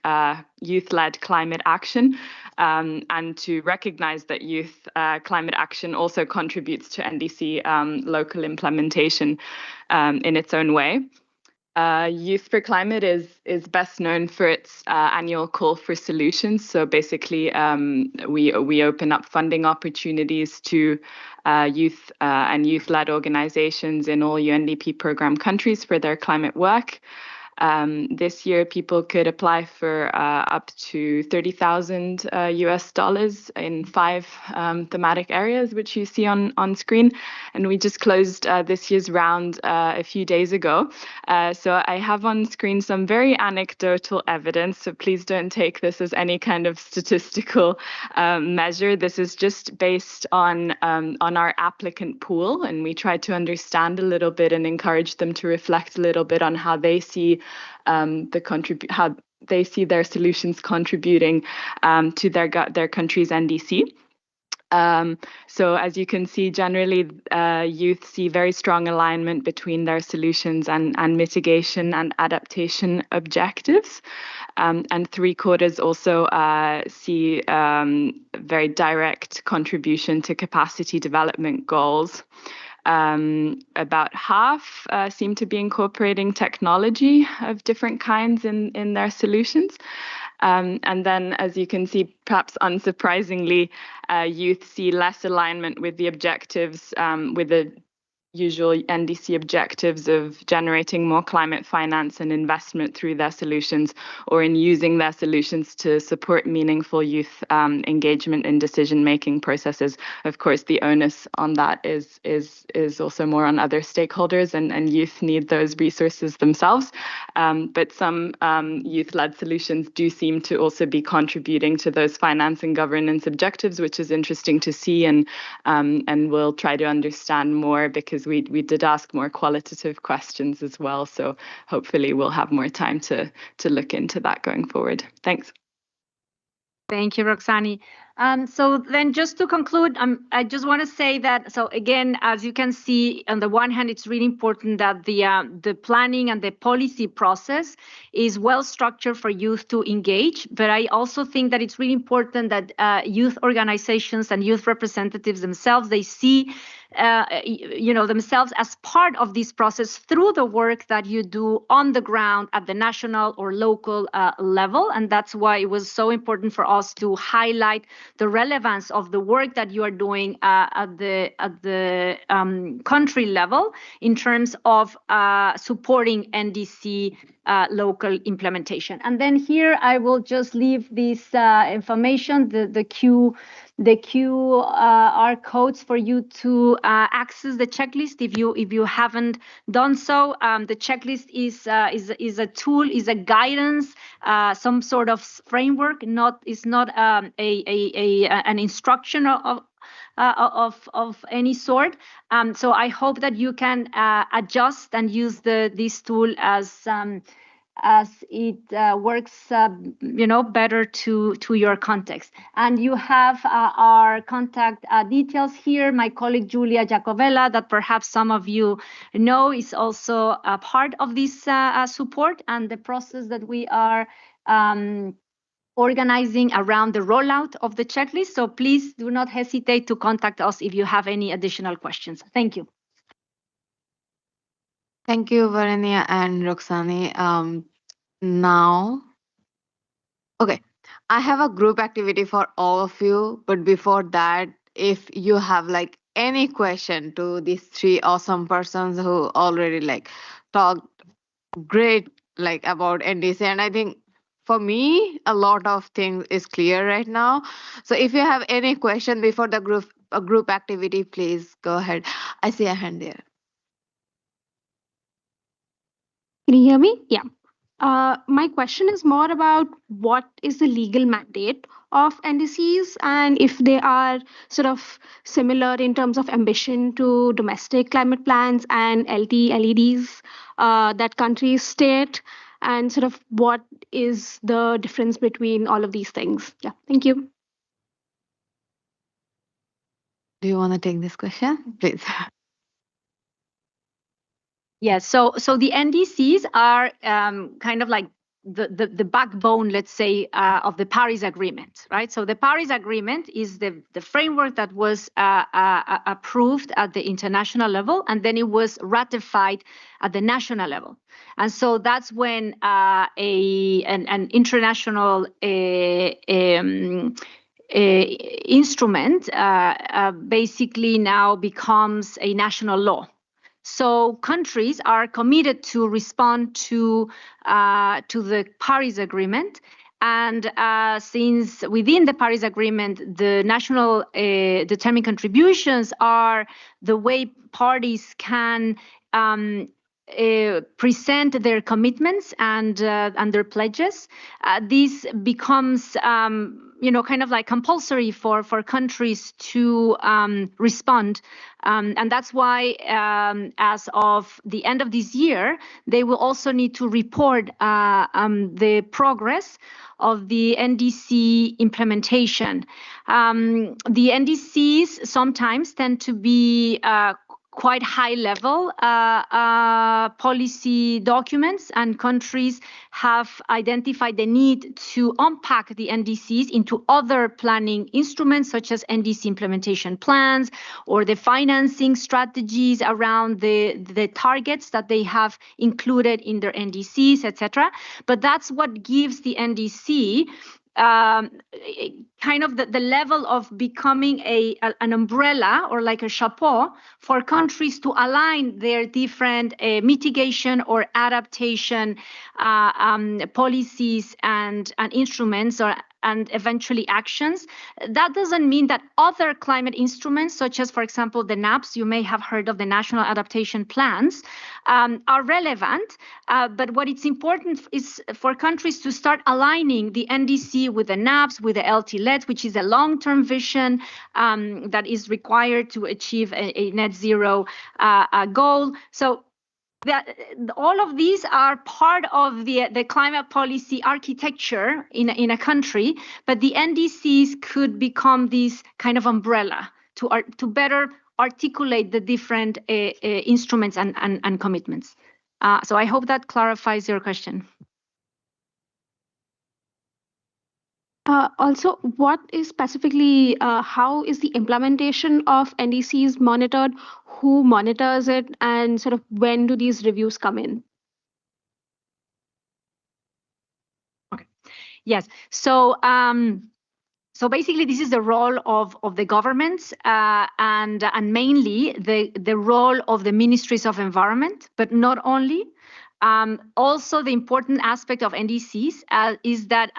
youth-led climate action, and to recognize that youth climate action also contributes to NDC local implementation in its own way. Youth for Climate is best known for its annual call for solutions. So basically, we open up funding opportunities to youth and youth-led organizations in all UNDP program countries for their climate work. This year, people could apply for up to $30,000 US in 5 thematic areas, which you see on screen. And we just closed this year's round a few days ago. So I have on screen some very anecdotal evidence. So please don't take this as any kind of statistical measure. This is just based on our applicant pool, and we tried to understand a little bit and encourage them to reflect a little bit on how they see how they see their solutions contributing to their country's NDC. So as you can see, generally, youth see very strong alignment between their solutions and mitigation and adaptation objectives. And 3/4 also see very direct contribution to capacity development goals. About half seem to be incorporating technology of different kinds in their solutions. And then, as you can see, perhaps unsurprisingly, youth see less alignment with the objectives, with the usual NDC objectives of generating more climate finance and investment through their solutions, or in using their solutions to support meaningful youth engagement in decision-making processes. Of course, the onus on that is also more on other stakeholders, and youth need those resources themselves. But some youth-led solutions do seem to also be contributing to those finance and governance objectives, which is interesting to see, and we'll try to understand more, because we did ask more qualitative questions as well. So hopefully we'll have more time to look into that going forward. Thanks. Thank you, Roxani. So then just to conclude, I just want to say that, so again, as you can see, on the one hand, it's really important that the planning and the policy process is well structured for youth to engage. But I also think that it's really important that youth organizations and youth representatives themselves, they see themselves as part of this process through the work that you do on the ground at the national or local level. And that's why it was so important for us to highlight the relevance of the work that you are doing at the country level in terms of supporting NDC local implementation. And then here I will just leave this information, the QR codes for you to access the checklist if you haven't done so. The checklist is a tool, is a guidance, some sort of framework. It's not an instruction of any sort. So I hope that you can adjust and use this tool as it works, better to your context. And you have our contact details here. My colleague Julia Jacovella, that perhaps some of you know, is also a part of this support and the process that we are organizing around the rollout of the checklist. So please do not hesitate to contact us if you have any additional questions. Thank you. Thank you, Varenia and Roxani. Now, okay, I have a group activity for all of you. But before that, if you have like any question to these 3 awesome persons who already talked great about NDC, and I think for me a lot of things is clear right now. So if you have any question before the group activity, please go ahead. I see a hand there. Can you hear me? Yeah. My question is more about what is the legal mandate of NDCs, and if they are sort of similar in terms of ambition to domestic climate plans and LEDs that countries state, and sort of what is the difference between all of these things. Yeah, thank you. Do you want to take this question, please? Yes, so the NDCs are kind of like the backbone, let's say, of the Paris Agreement, right? So the Paris Agreement is the framework that was approved at the international level, and then it was ratified at the national level. And so that's when an international instrument basically now becomes a national law. So countries are committed to respond to the Paris Agreement. And since within the Paris Agreement, the national determined contributions are the way parties can present their commitments and their pledges, this becomes kind of like compulsory for countries to respond, and that's why as of the end of this year, they will also need to report the progress of the NDC implementation. The NDCs sometimes tend to be quite high level policy documents, and countries have identified the need to unpack the NDCs into other planning instruments such as NDC implementation plans or the financing strategies around the targets that they have included in their NDCs, etc. But that's what gives the NDC kind of the level of becoming an umbrella or like a chapeau for countries to align their different mitigation or adaptation policies and instruments and eventually actions. That doesn't mean that other climate instruments, such as, for example, the NAPs, you may have heard of the National Adaptation Plans, are relevant. But what it's important is for countries to start aligning the NDC with the NAPs, with the LT-LEDs, which is a long-term vision that is required to achieve a net zero goal. So that all of these are part of the climate policy architecture in a country, but the NDCs could become this kind of umbrella to better articulate the different instruments and commitments. So I hope that clarifies your question. Also, what is specifically, how is the implementation of NDCs monitored? Who monitors it, and sort of when do these reviews come in? Okay. Yes. So basically, this is the role of the governments and mainly the role of the ministries of environment, but not only. Also, the important aspect of NDCs is that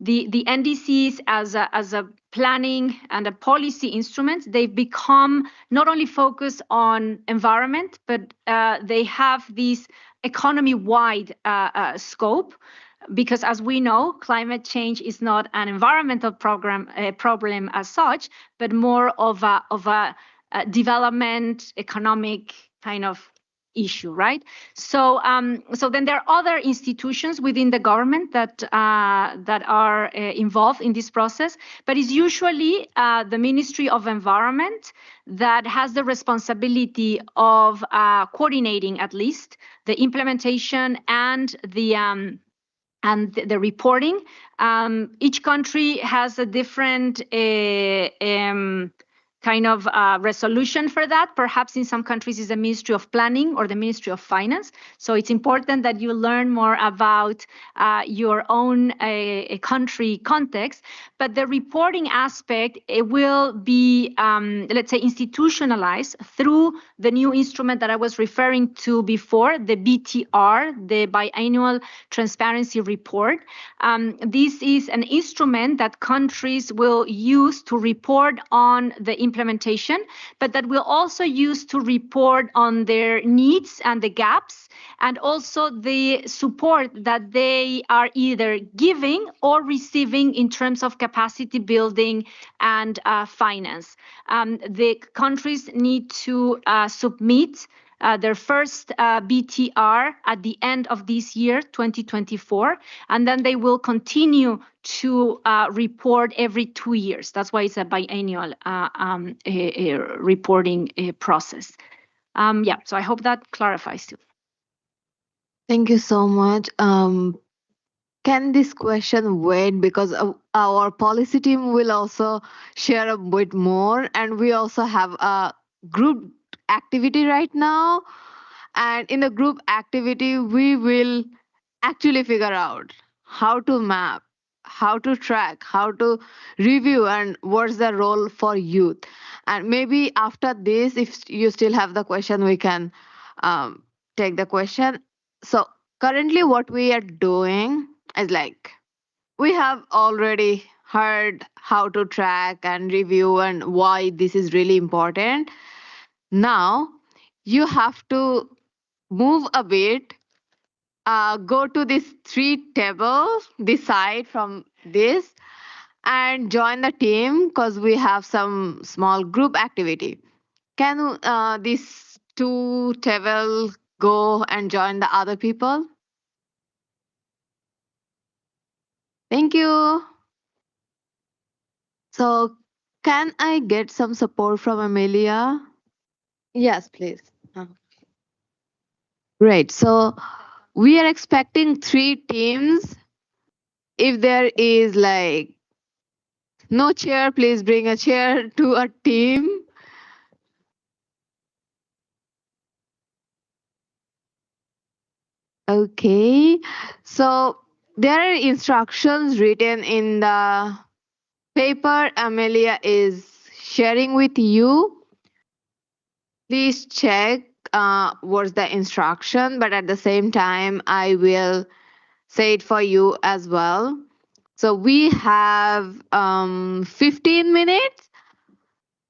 the NDCs as a planning and a policy instrument, they've become not only focused on environment, but they have this economy-wide scope. Because as we know, climate change is not an environmental problem as such, but more of a development, economic kind of issue, right? So then there are other institutions within the government that are involved in this process, but it's usually the Ministry of Environment that has the responsibility of coordinating at least the implementation and the reporting. Each country has a different kind of resolution for that. Perhaps in some countries is the Ministry of Planning or the Ministry of Finance. So it's important that you learn more about your own country context. But the reporting aspect, it will be, let's say, institutionalized through the new instrument that I was referring to before, the BTR, the Biannual Transparency Report. This is an instrument that countries will use to report on the implementation, but that will also use to report on their needs and the gaps, and also the support that they are either giving or receiving in terms of capacity building and finance. The countries need to submit their first BTR at the end of this year, 2024, and then they will continue to report every 2 years. That's why it's a biannual reporting process. Yeah, so I hope that clarifies too. Thank you so much. can this question wait, because our policy team will also share a bit more, and we also have a group activity right now, and in the group activity we will actually figure out how to map, how to track, how to review, and what's the role for youth. And maybe after this, if you still have the question, we can um, take the question. So currently what we are doing is like, we have already heard how to track and review and why this is really important. Now you have to move a bit, go to this three tables, decide from this, and join the team, because we have some small group activity. Can these two table go and join the other people? Thank you. So can I get some support from Amelia? Yes, please. Great. So we are expecting three teams. If there is like no chair, please bring a chair to a team. Okay. So there are instructions written in the paper Amelia is sharing with you. Please check what's the instruction, but at the same time, I will say it for you as well. So we have 15 minutes.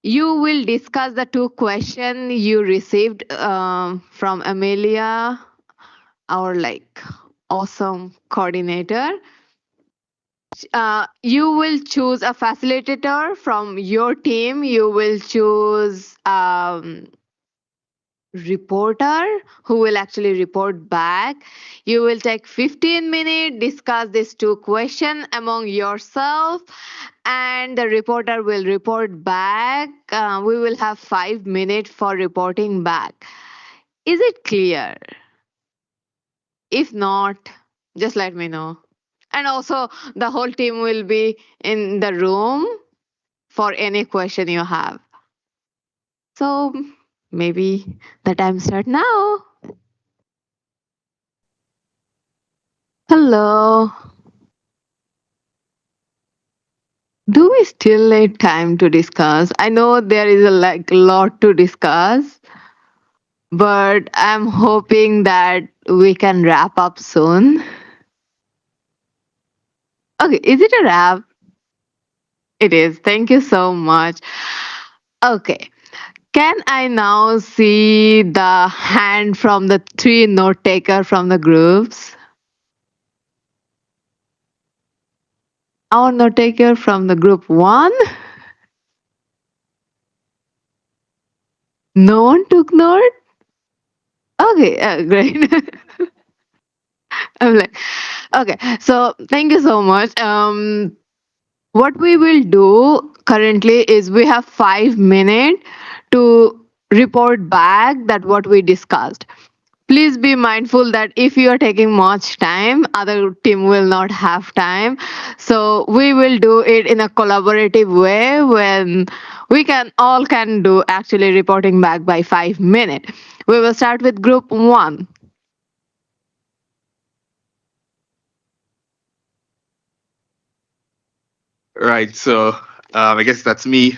You will discuss the two questions you received from Amelia, our like awesome coordinator. You will choose a facilitator from your team. You will choose reporter who will actually report back. You will take 15 minutes, discuss these two questions among yourself, and the reporter will report back. We will have 5 minutes for reporting back. Is it clear? If not, just let me know. And also, the whole team will be in the room for any question you have. So maybe the time start now. Hello. Do we still need time to discuss? I know there is a like lot to discuss, but I'm hoping that we can wrap up soon. Okay, is it a wrap? It is. Thank you so much. Okay. Can I now see the hand from the three note taker from the groups? Our note taker from the group one? No one took note? Okay, great. I'm like, okay, so thank you so much. What we will do currently is we have 5 minutes to report back that what we discussed. Please be mindful that if you are taking much time, other team will not have time. So we will do it in a collaborative way when we can all can do actually reporting back by 5 minutes. We will start with group one. Right. So I guess that's me.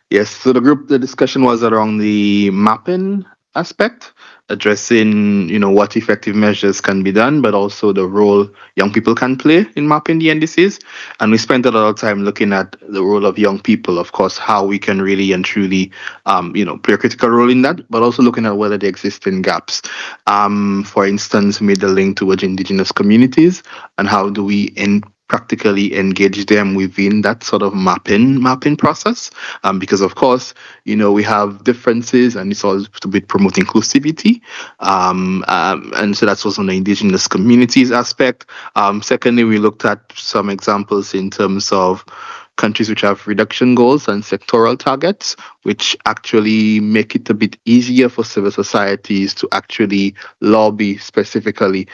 Yes. So the discussion was around the mapping aspect, addressing what effective measures can be done, but also the role young people can play in mapping the NDCs. And we spent a lot of time looking at the role of young people, of course, how we can really and truly, play a critical role in that, but also looking at whether there existing gaps. For instance, we made the link towards indigenous communities and how do we practically engage them within that sort of mapping process, because of course we have differences and it's all to be promote inclusivity, and so that's also on the indigenous communities aspect. Secondly, we looked at some examples in terms of countries which have reduction goals and sectoral targets, which actually make it a bit easier for civil societies to actually lobby specifically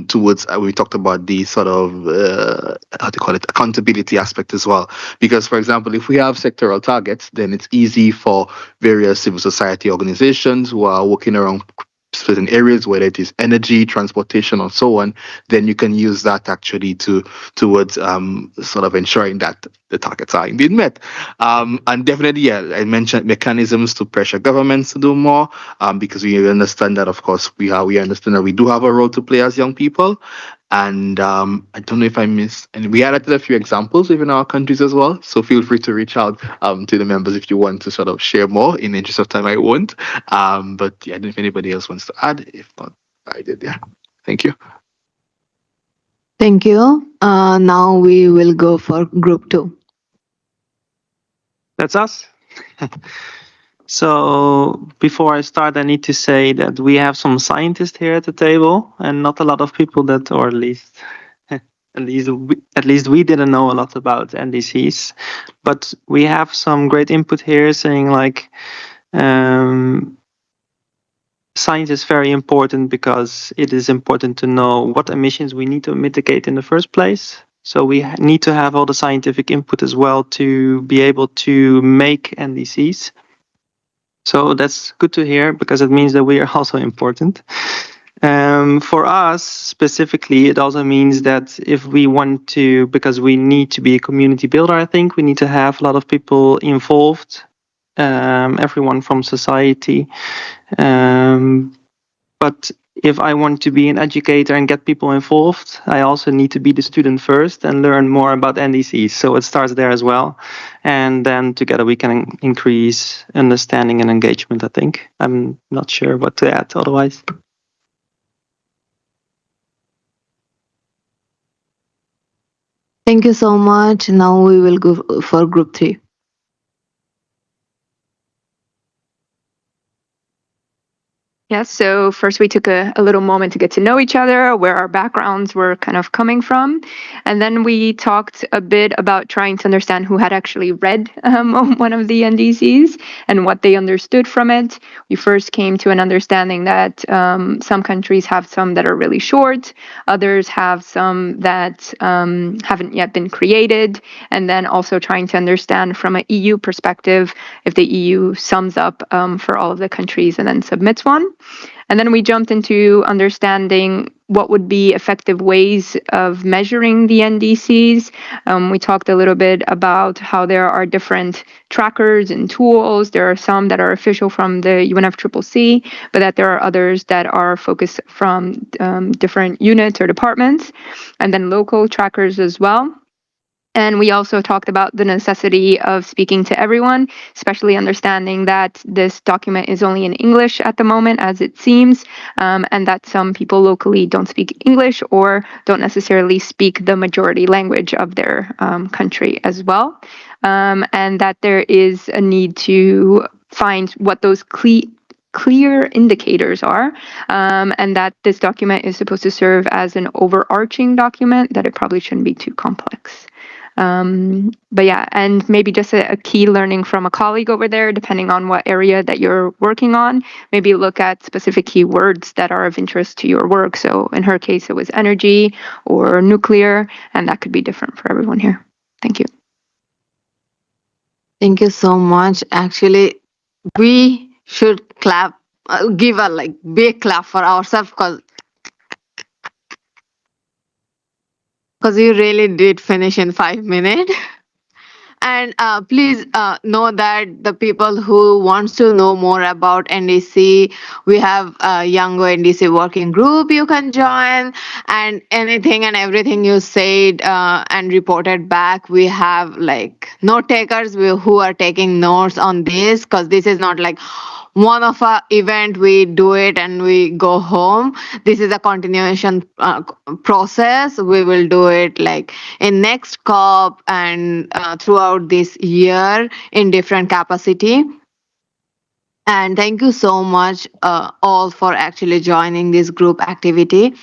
towards, we talked about the sort of, how to call it, accountability aspect as well. Because, for example, if we have sectoral targets, then it's easy for various civil society organizations who are working around certain areas, whether it is energy, transportation, or so on, then you can use that actually towards sort of ensuring that the targets are indeed met. And definitely, yeah, I mentioned mechanisms to pressure governments to do more, because we understand that, of course, we understand that we do have a role to play as young people. And I don't know if I missed, and we highlighted a few examples within our countries as well. So feel free to reach out to the members if you want to sort of share more. In the interest of time, I won't. But yeah, I don't know if anybody else wants to add. If not, I did. Yeah. Thank you. Thank you. Now we will go for group 2. That's us. So before I start, I need to say that we have some scientists here at the table, and not a lot of people that, or at least we didn't know a lot about NDCs, but we have some great input here saying like science is very important because it is important to know what emissions we need to mitigate in the first place. So we need to have all the scientific input as well to be able to make NDCs. So that's good to hear because it means that we are also important. For us specifically, it also means that if we want to, because we need to be a community builder, I think we need to have a lot of people involved, everyone from society. But if I want to be an educator and get people involved, I also need to be the student first and learn more about NDCs. So it starts there as well. And then together we can increase understanding and engagement, I think. I'm not sure what to add otherwise. Thank you so much. Now we will go for group 3. Yes, so first we took a little moment to get to know each other, where our backgrounds were kind of coming from. And then we talked a bit about trying to understand who had actually read one of the NDCs and what they understood from it. We first came to an understanding that some countries have some that are really short, others have some that haven't yet been created, and then also trying to understand from an EU perspective if the EU sums up for all of the countries and then submits one. And then we jumped into understanding what would be effective ways of measuring the NDCs. We talked a little bit about how there are different trackers and tools. There are some that are official from the UNFCCC, but that there are others that are focused from different units or departments, and then local trackers as well. And we also talked about the necessity of speaking to everyone, especially understanding that this document is only in English at the moment, as it seems, and that some people locally don't speak English or don't necessarily speak the majority language of their country as well. And that there is a need to find what those clear indicators are, and that this document is supposed to serve as an overarching document, that it probably shouldn't be too complex. But yeah, and maybe just a key learning from a colleague over there, depending on what area that you're working on, maybe look at specific keywords that are of interest to your work. So in her case, it was energy or nuclear, and that could be different for everyone here. Thank you. Thank you so much. Actually, we should clap, give a big clap for ourselves because you really did finish in 5 minutes. And please know that the people who wants to know more about NDC, we have a YOUNGO NDC Working Group you can join, and anything and everything you said and reported back, we have note takers who are taking notes on this, because this is not one of our event we do it and we go home. This is a continuation process. We will do it in next COP and throughout this year in different capacity. And thank you so much all for actually joining this group activity.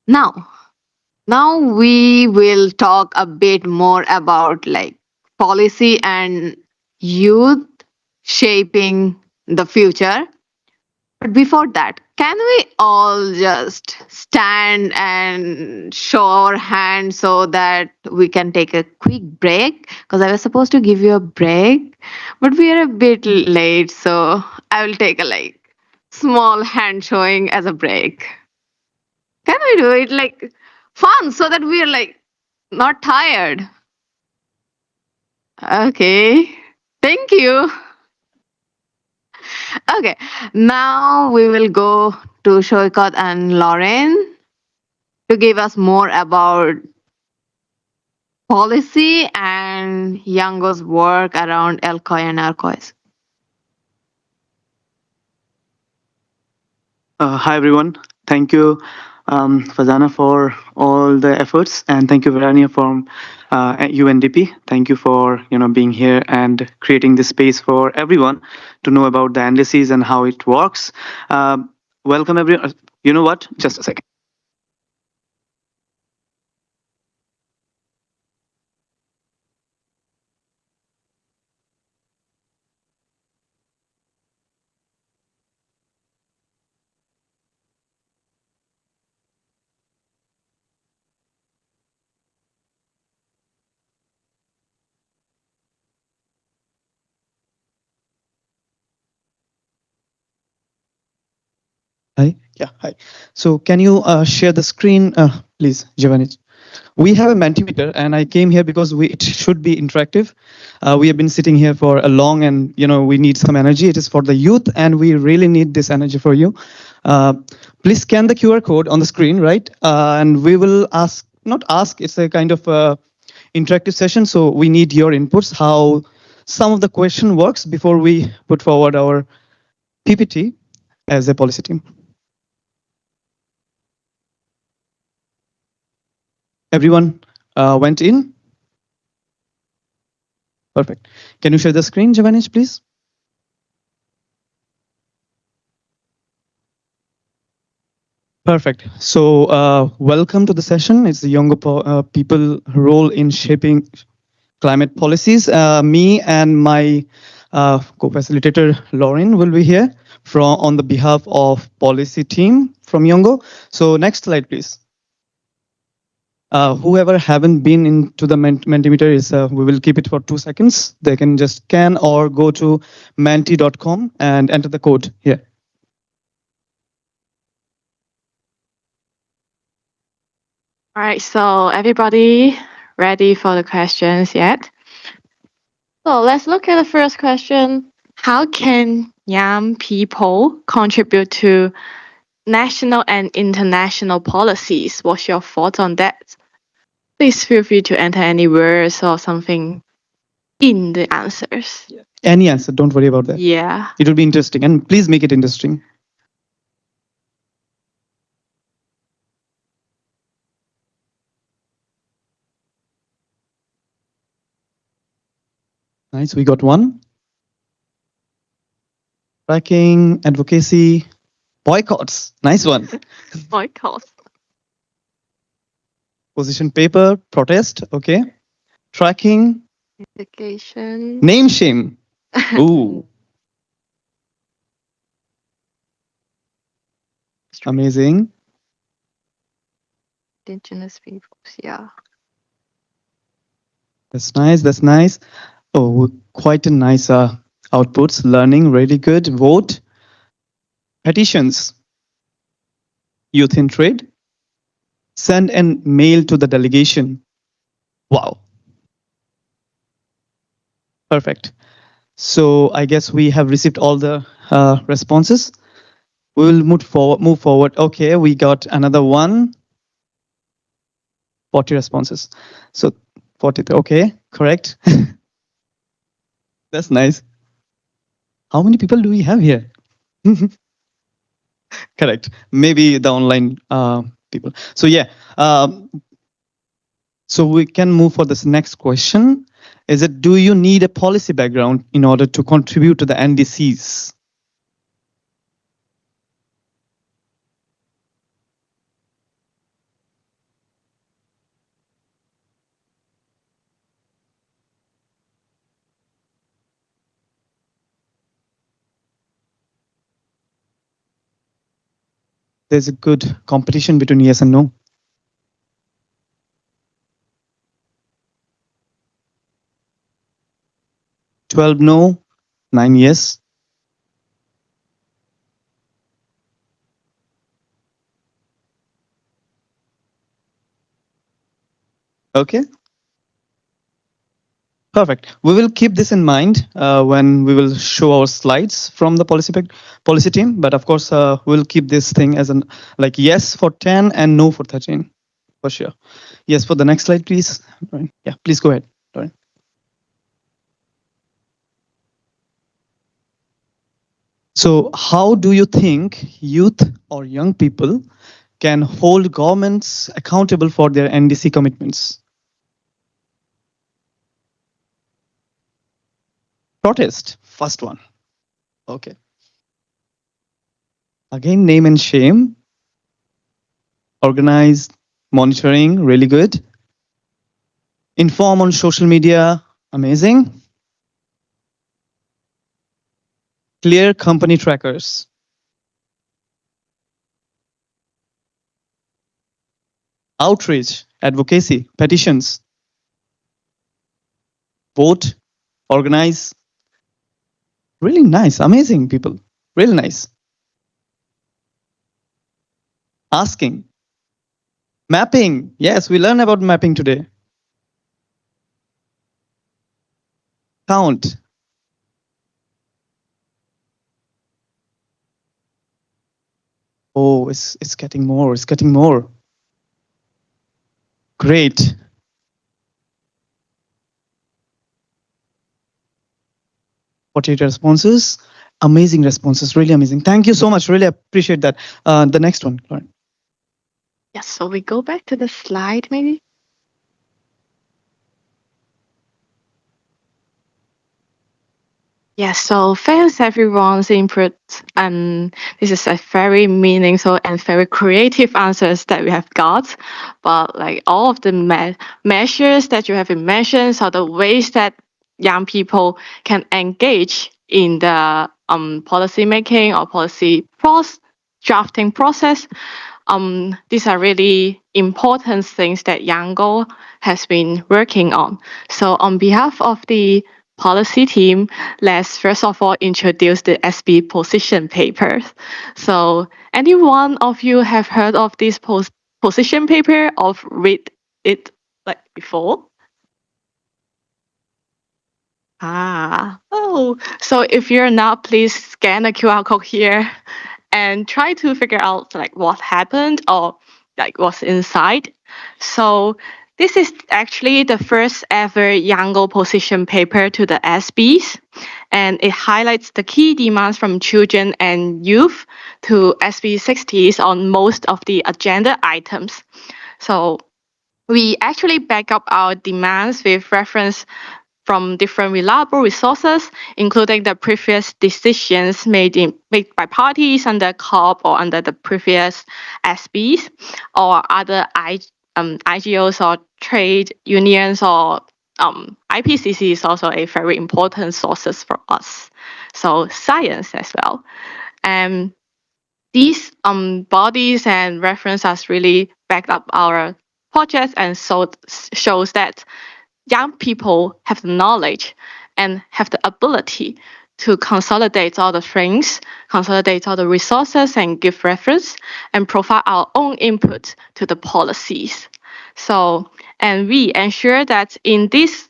Now Now we will talk a bit more about like policy and youth shaping the future. But before that, can we all just stand and show our hands so that we can take a quick break? Because I was supposed to give you a break, but we are a bit late, so I will take a like small hand showing as a break. Can we do it like fun so that we are like not tired? Okay. Thank you. Okay. Now we will go to Shoikat and Lauren to give us more about policy and Yango's work around Elkoi and Arkois. Hi everyone. Thank you, Fazana, for all the efforts, and thank you, Verania, from UNDP. Thank you for being here and creating this space for everyone to know about the NDCs and how it works. Welcome everyone. You know what? Just a second. Hi. Yeah. Hi. So can you share the screen, please, Giovanni? We have a Mentimeter, and I came here because it should be interactive. We have been sitting here for a long, and we need some energy. It is for the youth, and we really need this energy for you. Please scan the QR code on the screen, right? And we will not ask. It's a kind of interactive session, so we need your inputs. How some of the question works before we put forward our PPT as a policy team. Everyone went in? Perfect. Can you share the screen, Giovanni, please? Perfect. So welcome to the session. It's the younger people role in shaping climate policies. Me and my co-facilitator, Lauren, will be here on the behalf of policy team from YOUNGO. So next slide, please. Whoever haven't been into the Mentimeter is, we will keep it for 2 seconds. They can just scan or go to menti.com and enter the code here. All right, so everybody ready for the questions yet? So let's look at the first question. How can young people contribute to national and international policies? What's your thought on that? Please feel free to enter any words or something in the answers. Any answer, don't worry about that. Yeah. It will be interesting, and please make it interesting. Nice, we got one. Tracking, advocacy, boycotts. Nice one. Boycotts. Position paper, protest. Okay. Tracking. Education. Name shame. Ooh. Amazing. Indigenous peoples, yeah. That's nice. That's nice. Oh, quite a nice outputs. Learning, really good. Vote. Petitions. Youth in trade. Send and mail to the delegation. Wow. Perfect. So I guess we have received all the responses. We will move forward. Okay, we got another one. 40 responses. So 40. Okay, correct. That's nice. How many people do we have here? Correct. Maybe the online people. So yeah. So we can move for this next question. Is it, do you need a policy background in order to contribute to the NDCs? there's a good competition between yes and no. 12 no, 9 yes. Okay. Perfect. We will keep this in mind when we will show our slides from the policy team. But of course, we'll keep this thing as an like yes for 10 and no for 13, for sure. Yes, for the next slide, please. Yeah, please go ahead. Lauren. So how do you think youth or young people can hold governments accountable for their NDC commitments? Protest, first one. Okay. Again, name and shame. Organized, monitoring, really good. Inform on social media, amazing. Clear company trackers. Outreach, advocacy, petitions. Vote, organize. Really nice, amazing people, really nice. Asking. Mapping, yes, we learn about mapping today. Count. Oh, it's getting more, it's getting more. Great. What are your responses? Amazing responses, really amazing. Thank you so much, really appreciate that. The next one, Lauren. Yes, so we go back to the slide maybe. Yes, so thanks everyone's input, and this is a very meaningful and very creative answers that we have got. But like all of the measures that you have mentioned, so the ways that young people can engage in the policy making or policy drafting process, these are really important things that YOUNGO has been working on. So on behalf of the policy team, let's first of all introduce the SB position papers. So any one of you have heard of this position paper or read it like before? So if you're not, please scan the QR code here and try to figure out like what happened or like what's inside. So this is actually the first ever YOUNGO position paper to the SBs, and it highlights the key demands from children and youth to SB 60s on most of the agenda items. So we actually back up our demands with reference from different reliable resources, including the previous decisions made by parties under COP or under the previous SBs, or other IGOs or trade unions or IPCC is also a very important sources for us. So science as well. These bodies and references really backed up our projects and so shows that young people have the knowledge and have the ability to consolidate all the things, consolidate all the resources and give reference and provide our own input to the policies. So, and we ensure that in this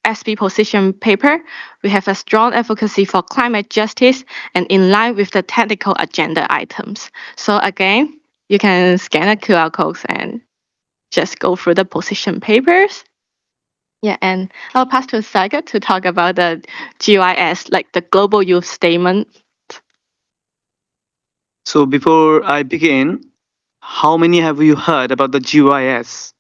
SB position paper, we have a strong advocacy for climate justice and in line with the technical agenda items. So again, you can scan the QR codes and just go through the position papers. Yeah, and I'll pass to Saga to talk about the GYS, like the Global Youth Statement. So before I begin, how many have you heard about the GYS?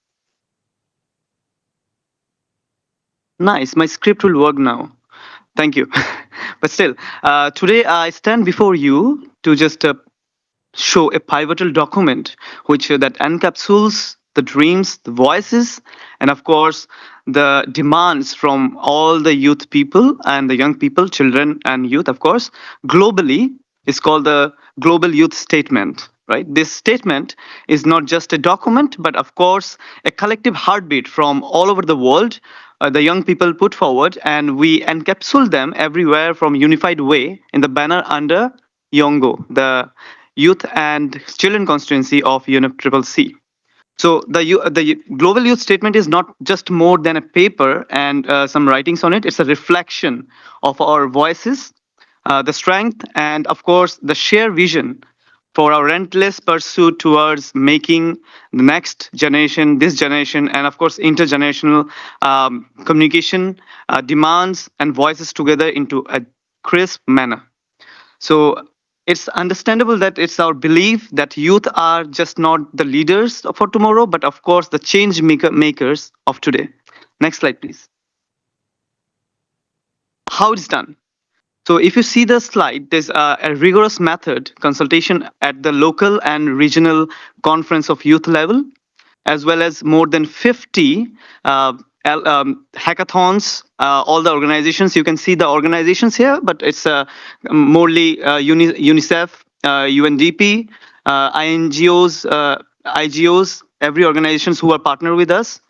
Nice, my script will work now. Thank you. But still, today I stand before you to just show a pivotal document which that encapsulates the dreams, the voices, and of course the demands from all the youth people and the young people, children and youth, of course, globally. It's called the Global Youth Statement, right? This statement is not just a document, but of course, a collective heartbeat from all over the world. The young people put forward, and we encapsulate them everywhere from unified way in the banner under YOUNGO, the Youth and Children constituency of UNFCCC. So the global youth statement is not just more than a paper and some writings on it. It's a reflection of our voices, the strength, and of course the shared vision for our relentless pursuit towards making the next generation, this generation, and of course intergenerational communication demands and voices together into a crisp manner. So it's understandable that it's our belief that youth are just not the leaders for tomorrow, but of course the makers of today. Next slide, please. How it's done. So if you see the slide, there's a rigorous method consultation at the local and regional conference of youth level, as well as more than 50 hackathons, all the organizations. You can see the organizations here, but it's morely UNICEF, UNDP, INGOs, IGOs, every organizations who are partner with us.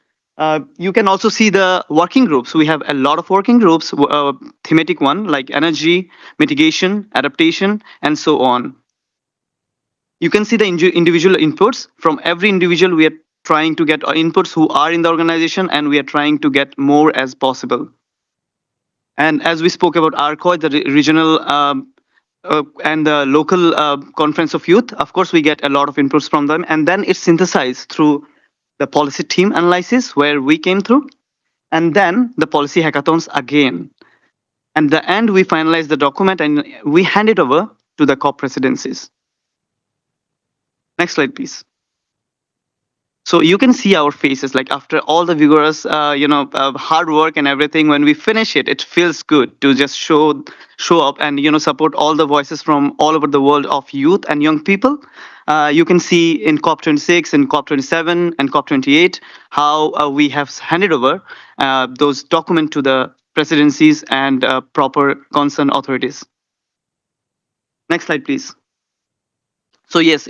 You can also see the working groups. We have a lot of working groups, thematic one like energy, mitigation, adaptation, and so on. You can see the individual inputs. From every individual, we are trying to get inputs who are in the organization, and we are trying to get more as possible. And as we spoke about ARCOI, the regional and the local conference of youth, of course, we get a lot of inputs from them, and then it's synthesized through the policy team analysis where we came through, and then the policy hackathons again. And the end, we finalize the document and we hand it over to the COP presidencies. Next slide, please. So you can see our faces, like after all the vigorous, hard work and everything, when we finish it, it feels good to just show up and, support all the voices from all over the world of youth and young people. You can see in COP26 and COP27 and COP28 how we have handed over those documents to the presidencies and proper concerned authorities. Next slide, please. So yes,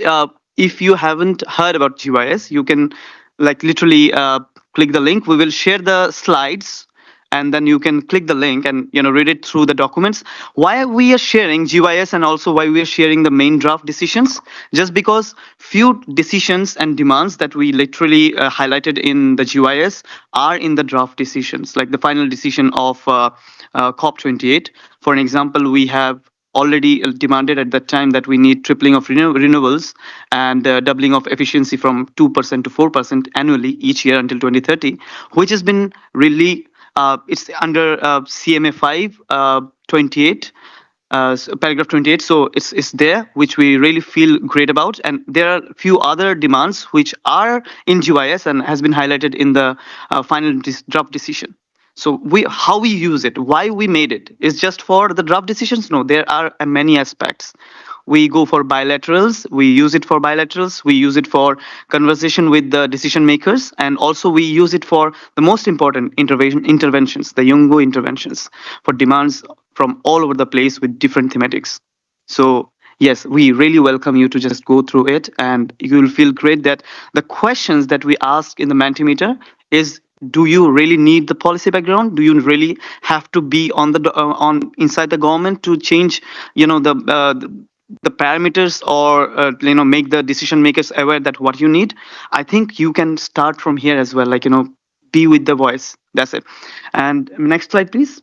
if you haven't heard about GYS, you can literally click the link. We will share the slides, and then you can click the link and read it through the documents. Why we are sharing GYS and also why we are sharing the main draft decisions? Just because few decisions and demands that we literally highlighted in the GYS are in the draft decisions, like the final decision of COP28. For an example, we have already demanded at that time that we need tripling of renewables and doubling of efficiency from 2% to 4% annually each year until 2030, which has been really, it's under CMA 5, 28, paragraph 28. So it's there, which we really feel great about. And there are a few other demands which are in GYS and has been highlighted in the final draft decision. So how we use it, why we made it, is just for the draft decisions? No, there are many aspects. We go for bilaterals, we use it for bilaterals, we use it for conversation with the decision makers, and also we use it for the most important interventions, the YOUNGO interventions, for demands from all over the place with different thematics. So yes, we really welcome you to just go through it, and you will feel great that the questions that we ask in the Mentimeter is, do you really need the policy background? Do you really have to be on the inside the government to change, the parameters or make the decision makers aware that what you need? I think you can start from here as well, be with the voice. That's it. And next slide, please.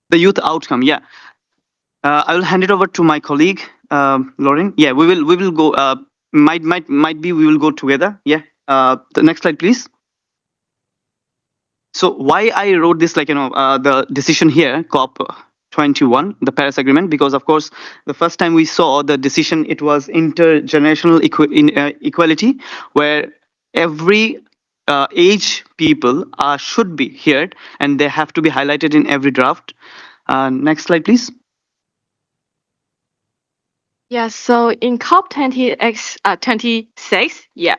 The youth outcome. Yeah. I will hand it over to my colleague, Lauren. Yeah, we will go. Might be we will go together. Yeah. The next slide, please. So why I wrote this, the decision here, COP21, the Paris Agreement, because of course the first time we saw the decision, it was intergenerational equality, where every age people should be heard and they have to be highlighted in every draft. Next slide, please. Yeah, so in COP26, yeah,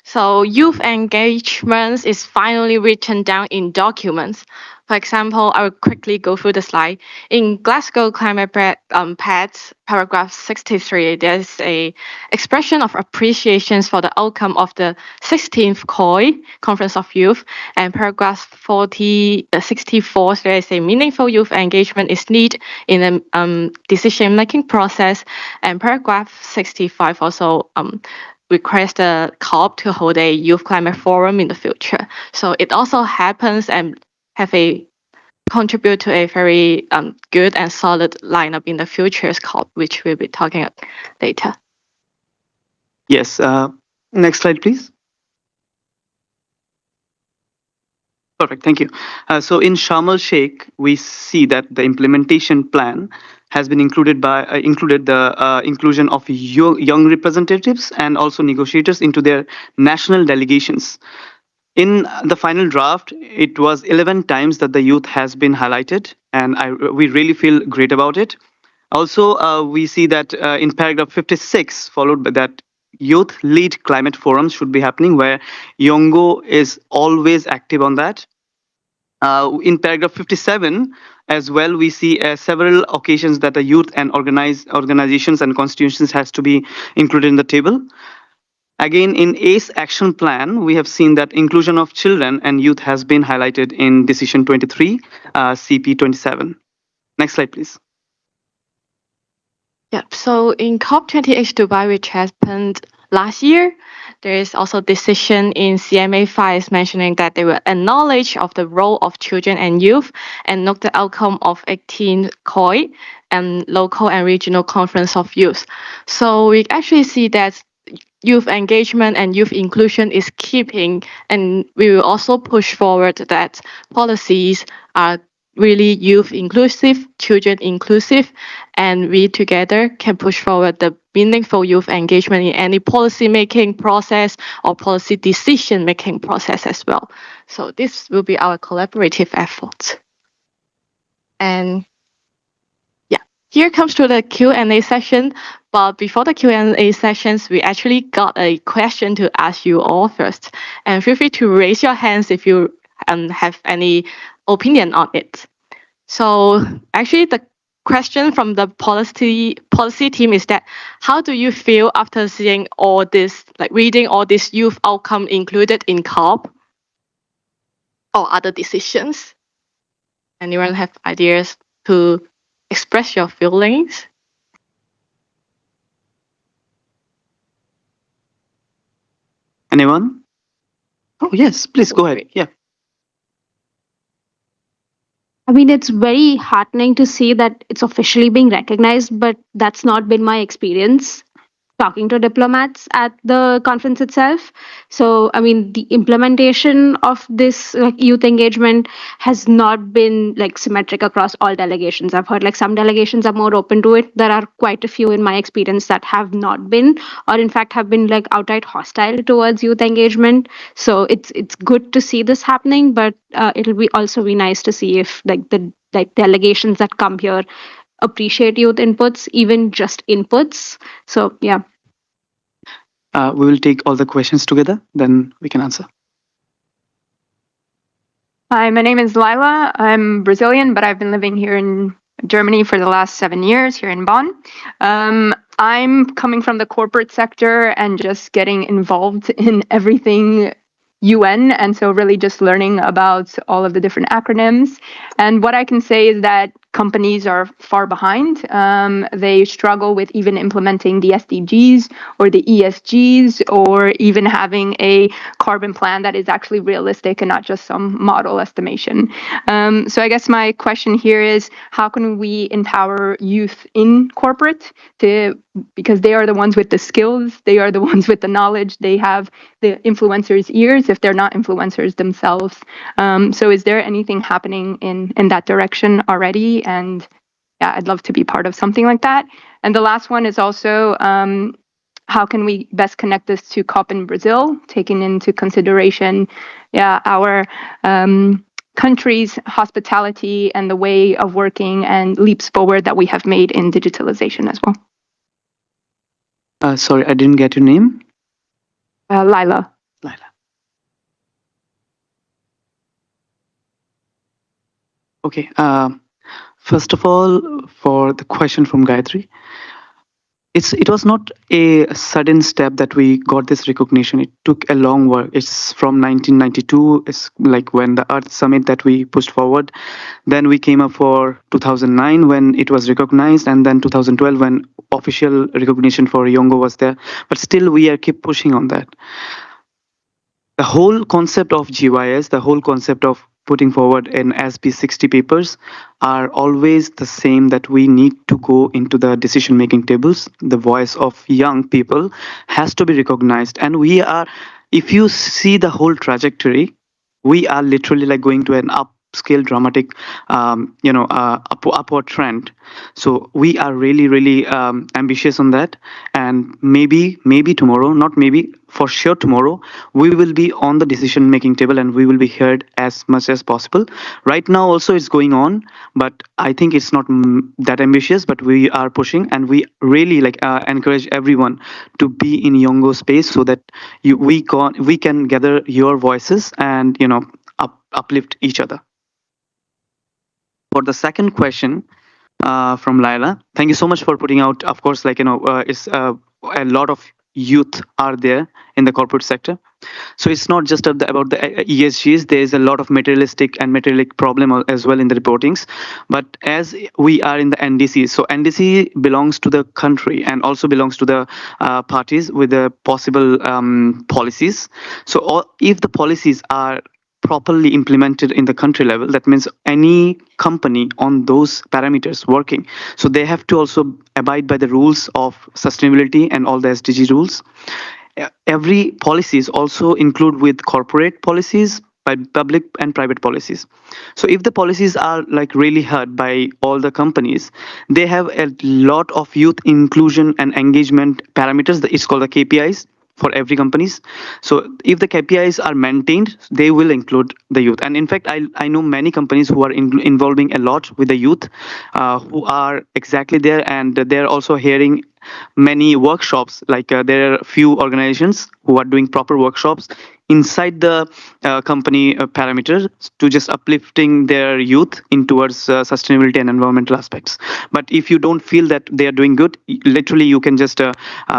So youth engagement is finally written down in documents. For example, I will quickly go through the slide. In Glasgow Climate Pact, paragraph 63, there's a expression of appreciations for the outcome of the 16th COI, Conference of Youth, and paragraph 64, there is a meaningful youth engagement is needed in the decision-making process, and paragraph 65 also request the COP to hold a youth climate forum in the future. So it also happens and have a contribute to a very good and solid lineup in the future's COP, which we'll be talking about later. Yes. Next slide, please. Perfect. Thank you. So in Sharm el Sheikh, we see that the implementation plan has been included the inclusion of young representatives and also negotiators into their national delegations. In the final draft, it was 11 times that the youth has been highlighted, and we really feel great about it. Also, we see that in paragraph 56, followed by that, youth lead climate forums should be happening, where YOUNGO is always active on that. In paragraph 57 as well, we see several occasions that the youth and organizations and constituencies has to be included in the table. Again, in ACE action plan, we have seen that inclusion of children and youth has been highlighted in decision 23, CP 27. Next slide, please. Yep. So in COP28 Dubai, which happened last year, there is also decision in CMA 5 mentioning that they will acknowledge of the role of children and youth and note the outcome of 18 COI and local and regional conference of youth. So we actually see that youth engagement and youth inclusion is keeping, and we will also push forward that policies are really youth inclusive, children inclusive, and we together can push forward the meaningful youth engagement in any policy making process or policy decision making process as well. So this will be our collaborative effort. And yeah, here comes to the Q&A session. But before the Q&A sessions, we actually got a question to ask you all first. And feel free to raise your hands if you have any opinion on it. So actually the question from the policy team is that, how do you feel after seeing all this, like reading all this youth outcome included in COP or other decisions? Anyone have ideas to express your feelings? Anyone? Oh, yes, please go ahead. Yeah. I mean, it's very heartening to see that it's officially being recognized, but that's not been my experience talking to diplomats at the conference itself. So, I mean, the implementation of this youth engagement has not been like symmetric across all delegations. I've heard like some delegations are more open to it. There are quite a few in my experience that have not been, or in fact have been like outright hostile towards youth engagement. So it's good to see this happening, but it'll be also be nice to see if like the delegations that come here appreciate youth inputs, even just inputs. So yeah. We will take all the questions together, then we can answer. Hi, my name is Lila. I'm Brazilian, but I've been living here in Germany for the last 7 years, here in Bonn. I'm coming from the corporate sector and just getting involved in everything UN, and so really just learning about all of the different acronyms. And what I can say is that companies are far behind. They struggle with even implementing the SDGs or the ESGs, or even having a carbon plan that is actually realistic and not just some model estimation. So I guess my question here is, how can we empower youth in corporate because they are the ones with the skills, they are the ones with the knowledge, they have the influencers' ears if they're not influencers themselves. So is there anything happening in that direction already? And yeah, I'd love to be part of something like that. And the last one is also, how can we best connect this to COP in Brazil, taking into consideration our country's hospitality and the way of working and leaps forward that we have made in digitalization as well. Sorry, I didn't get your name. Lila. Laila. Okay. First of all, for the question from Gayatri, it was not a sudden step that we got this recognition. It took a long work. It's from 1992. It's like when the Earth Summit that we pushed forward. Then we came up for 2009 when it was recognized, and then 2012 when official recognition for YOUNGO was there. But still, we are keep pushing on that. The whole concept of GYS, the whole concept of putting forward an SB 60 papers are always the same, that we need to go into the decision making tables. The voice of young people has to be recognized, and we are, if you see the whole trajectory, we are literally like going to an upscale dramatic upward trend. So we are really ambitious on that, and maybe tomorrow, not maybe, for sure tomorrow, we will be on the decision making table and we will be heard as much as possible. Right now also it's going on, but I think it's not that ambitious, but we are pushing, and we really encourage everyone to be in YOUNGO space so that we can gather your voices and uplift each other. For the second question from Laila, thank you so much for putting out. Of course, it's a lot of youth are there in the corporate sector. So it's not just about the ESGs. There is a lot of materialistic problem as well in the reportings. But as we are in the NDC, so NDC belongs to the country and also belongs to the parties with the possible policies. So if the policies are properly implemented in the country level, that means any company on those parameters working, so they have to also abide by the rules of sustainability and all the SDG rules. Every policies also include with corporate policies, by public and private policies. So if the policies are really heard by all the companies, they have a lot of youth inclusion and engagement parameters. It's called the KPIs for every companies. So if the KPIs are maintained, they will include the youth. And in fact, I know many companies who are involving a lot with the youth, who are exactly there, and they're also hearing many workshops. There are few organizations who are doing proper workshops inside the company parameters to just uplifting their youth in towards sustainability and environmental aspects. But if you don't feel that they are doing good, literally you can just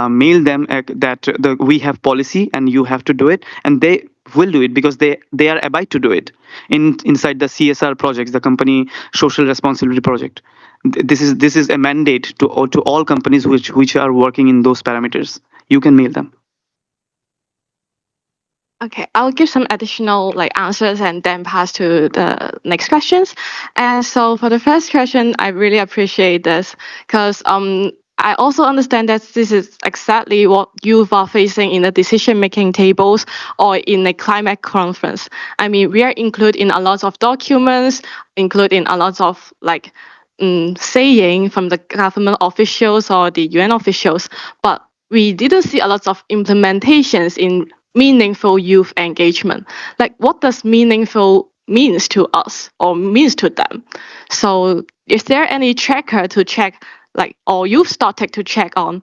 mail them that we have policy and you have to do it, and they will do it because they are abide to do it inside the CSR projects, the company social responsibility project. This is a mandate to all companies which are working in those parameters. You can mail them. Okay, I'll give some additional answers and then pass to the next questions. And so for the first question, I really appreciate this because I also understand that this is exactly what youth are facing in the decision-making tables or in a climate conference. I mean, we are included in a lot of documents, included in a lot of saying from the government officials or the UN officials, but we didn't see a lot of implementations in meaningful youth engagement. What does meaningful means to us or means to them? So is there any tracker to check, or you've started to check on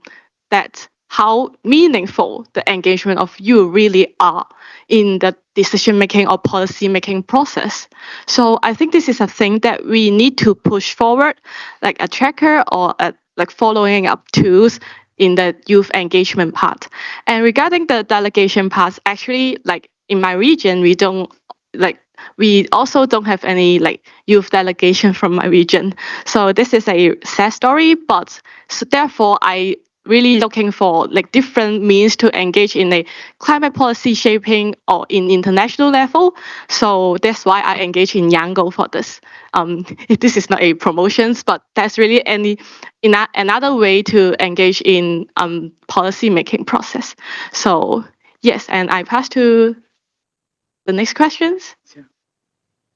that, how meaningful the engagement of you really are in the decision-making or policy-making process? So I think this is a thing that we need to push forward, like a tracker or following up tools in the youth engagement part. And regarding the delegation part, actually, in my region, we also don't have any youth delegation from my region. So this is a sad story, but so therefore I really looking for different means to engage in a climate policy shaping or in international level. So that's why I engage in YOUNGO for this. This is not a promotions, but that's really another way to engage in policy making process. So yes, and I pass to the next questions.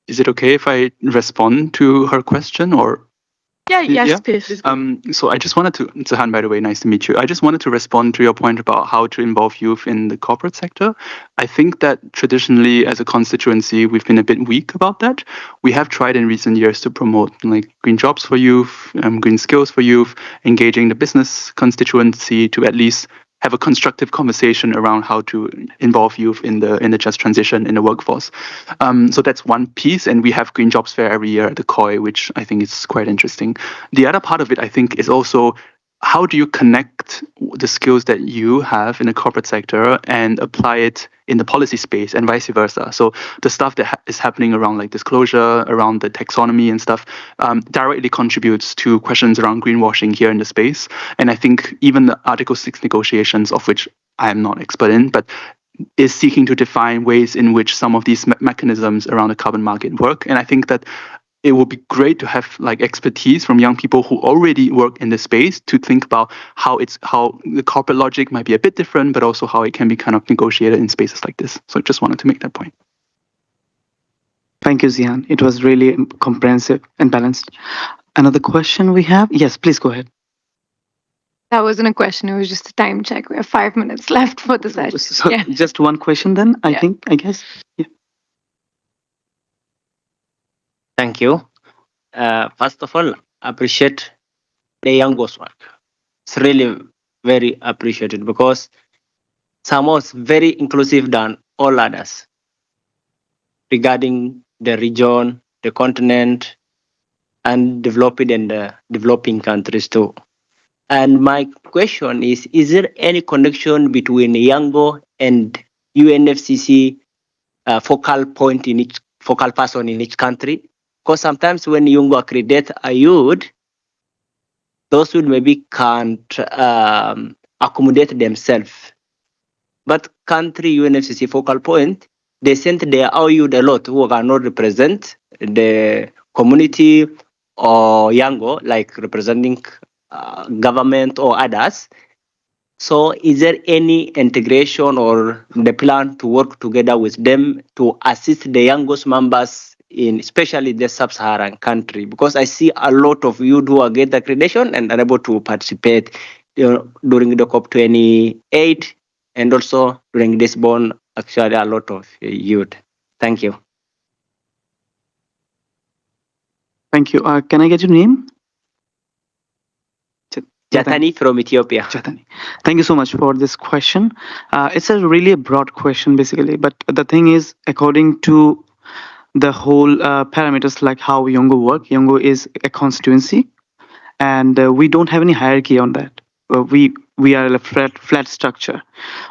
Is it okay if I respond to her question or? Yes, please. So I just wanted to, Zahan, by the way, nice to meet you. I just wanted to respond to your point about how to involve youth in the corporate sector. I think that traditionally as a constituency, we've been a bit weak about that. We have tried in recent years to promote green jobs for youth, green skills for youth, engaging the business constituency to at least have a constructive conversation around how to involve youth in the just transition in the workforce. So that's one piece, and we have Green Jobs Fair every year at the COI, which I think is quite interesting. The other part of it, I think, is also how do you connect the skills that you have in the corporate sector and apply it in the policy space and vice versa? So the stuff that is happening around like disclosure, around the taxonomy and stuff, directly contributes to questions around greenwashing here in the space. And I think even the Article 6 negotiations, of which I am not expert in, but is seeking to define ways in which some of these mechanisms around the carbon market work. And I think that it would be great to have like expertise from young people who already work in the space to think about how the corporate logic might be a bit different, but also how it can be kind of negotiated in spaces like this. So I just wanted to make that point. Thank you, Zihan. It was really comprehensive and balanced. Another question we have? Yes, please go ahead. That wasn't a question. It was just a time check. We have 5 minutes left for the session. So Yeah. just one question then, I guess. Yeah. Thank you. First of all, appreciate the YOUNGO's work. It's really very appreciated because Samo is very inclusive than all others regarding the region, the continent, and developing and developing countries too. And my question is there any connection between YOUNGO and UNFCCC focal point in each focal person in each country? Because sometimes when YOUNGO accredit a youth, those youth maybe can't accommodate themselves. But country UNFCCC focal point, they send their youth a lot who cannot represent the community or YOUNGO, like representing government or others. So is there any integration or the plan to work together with them to assist the youngest members in especially the sub-Saharan country? Because I see a lot of youth who are get accreditation and are able to participate during the COP28 and also during this bond, actually a lot of youth. Thank you. Thank you. Can I get your name? Jatani from Ethiopia. Jatani. Thank you so much for this question. It's a really broad question, basically. But the thing is, according to the whole parameters, like how YOUNGO work, YOUNGO is a constituency, and we don't have any hierarchy on that. We are a flat structure.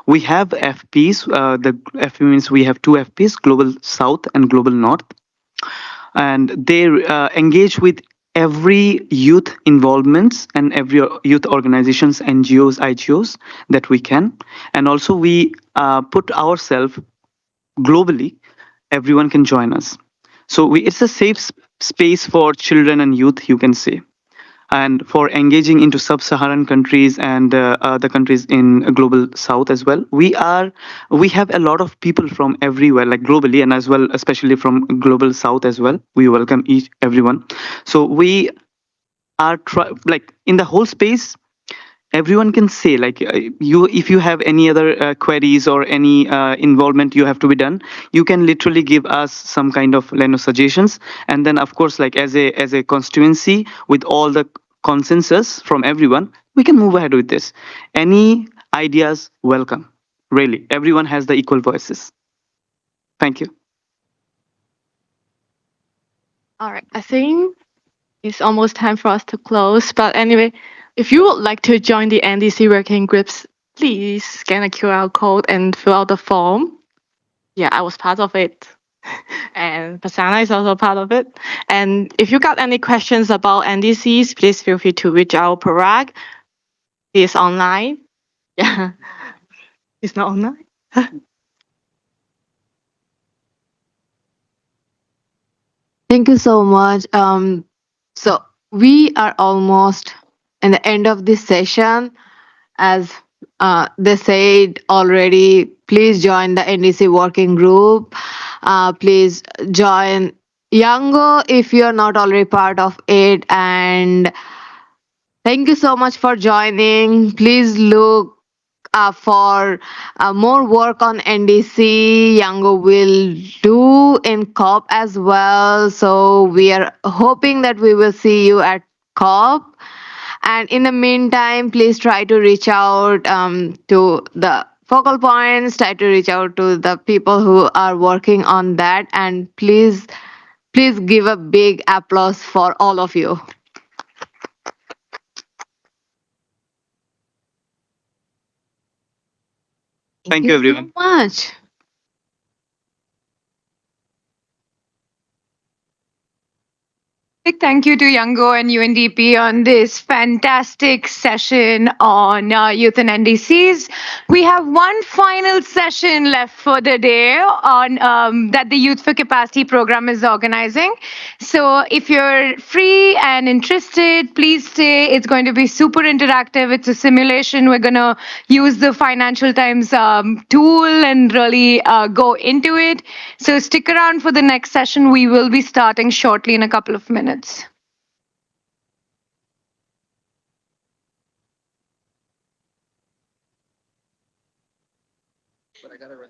We have FPs. The FP means we have two FPs, Global South and Global North, and they engage with every youth involvements and every youth organizations, NGOs, IGOs that we can. And also we put ourselves globally, everyone can join us. So it's a safe space for children and youth, you can say. And for engaging into sub-Saharan countries and other countries in global south as well, we have a lot of people from everywhere, like globally, and as well especially from global south as well. We welcome everyone. So we are like in the whole space, everyone can say, like, if you have any other queries or any involvement you have to be done, you can literally give us some kind of suggestions. And then of course, like as a constituency with all the consensus from everyone, we can move ahead with this. Any ideas, welcome. Really, everyone has the equal voices. Thank you. All right, I think it's almost time for us to close. But anyway, if you would like to join the NDC working groups, please scan a QR code and fill out the form. Yeah, I was part of it. And Pasana is also part of it. And if you got any questions about NDCs, please feel free to reach out Parag. He is online. Yeah. He's not online. Thank you so much. So we are almost in the end of this session. As they said already, please join the NDC working group. Please join YOUNGO if you're not already part of it. And thank you so much for joining. Please look for more work on NDC. YOUNGO will do in COP as well. So we are hoping that we will see you at COP. And in the meantime, please try to reach out to the focal points, try to reach out to the people who are working on that, and please give a big applause for all of you. Thank you, everyone. So much. Big thank you to YOUNGO and UNDP on this fantastic session on youth and NDCs. We have one final session left for the day on that the Youth4Capacity program is organizing. So if you're free and interested, please stay. It's going to be super interactive. It's a simulation. We're going to use the Financial Times tool and really go into it. So stick around for the next session. We will be starting shortly in a couple of minutes. But I gotta run.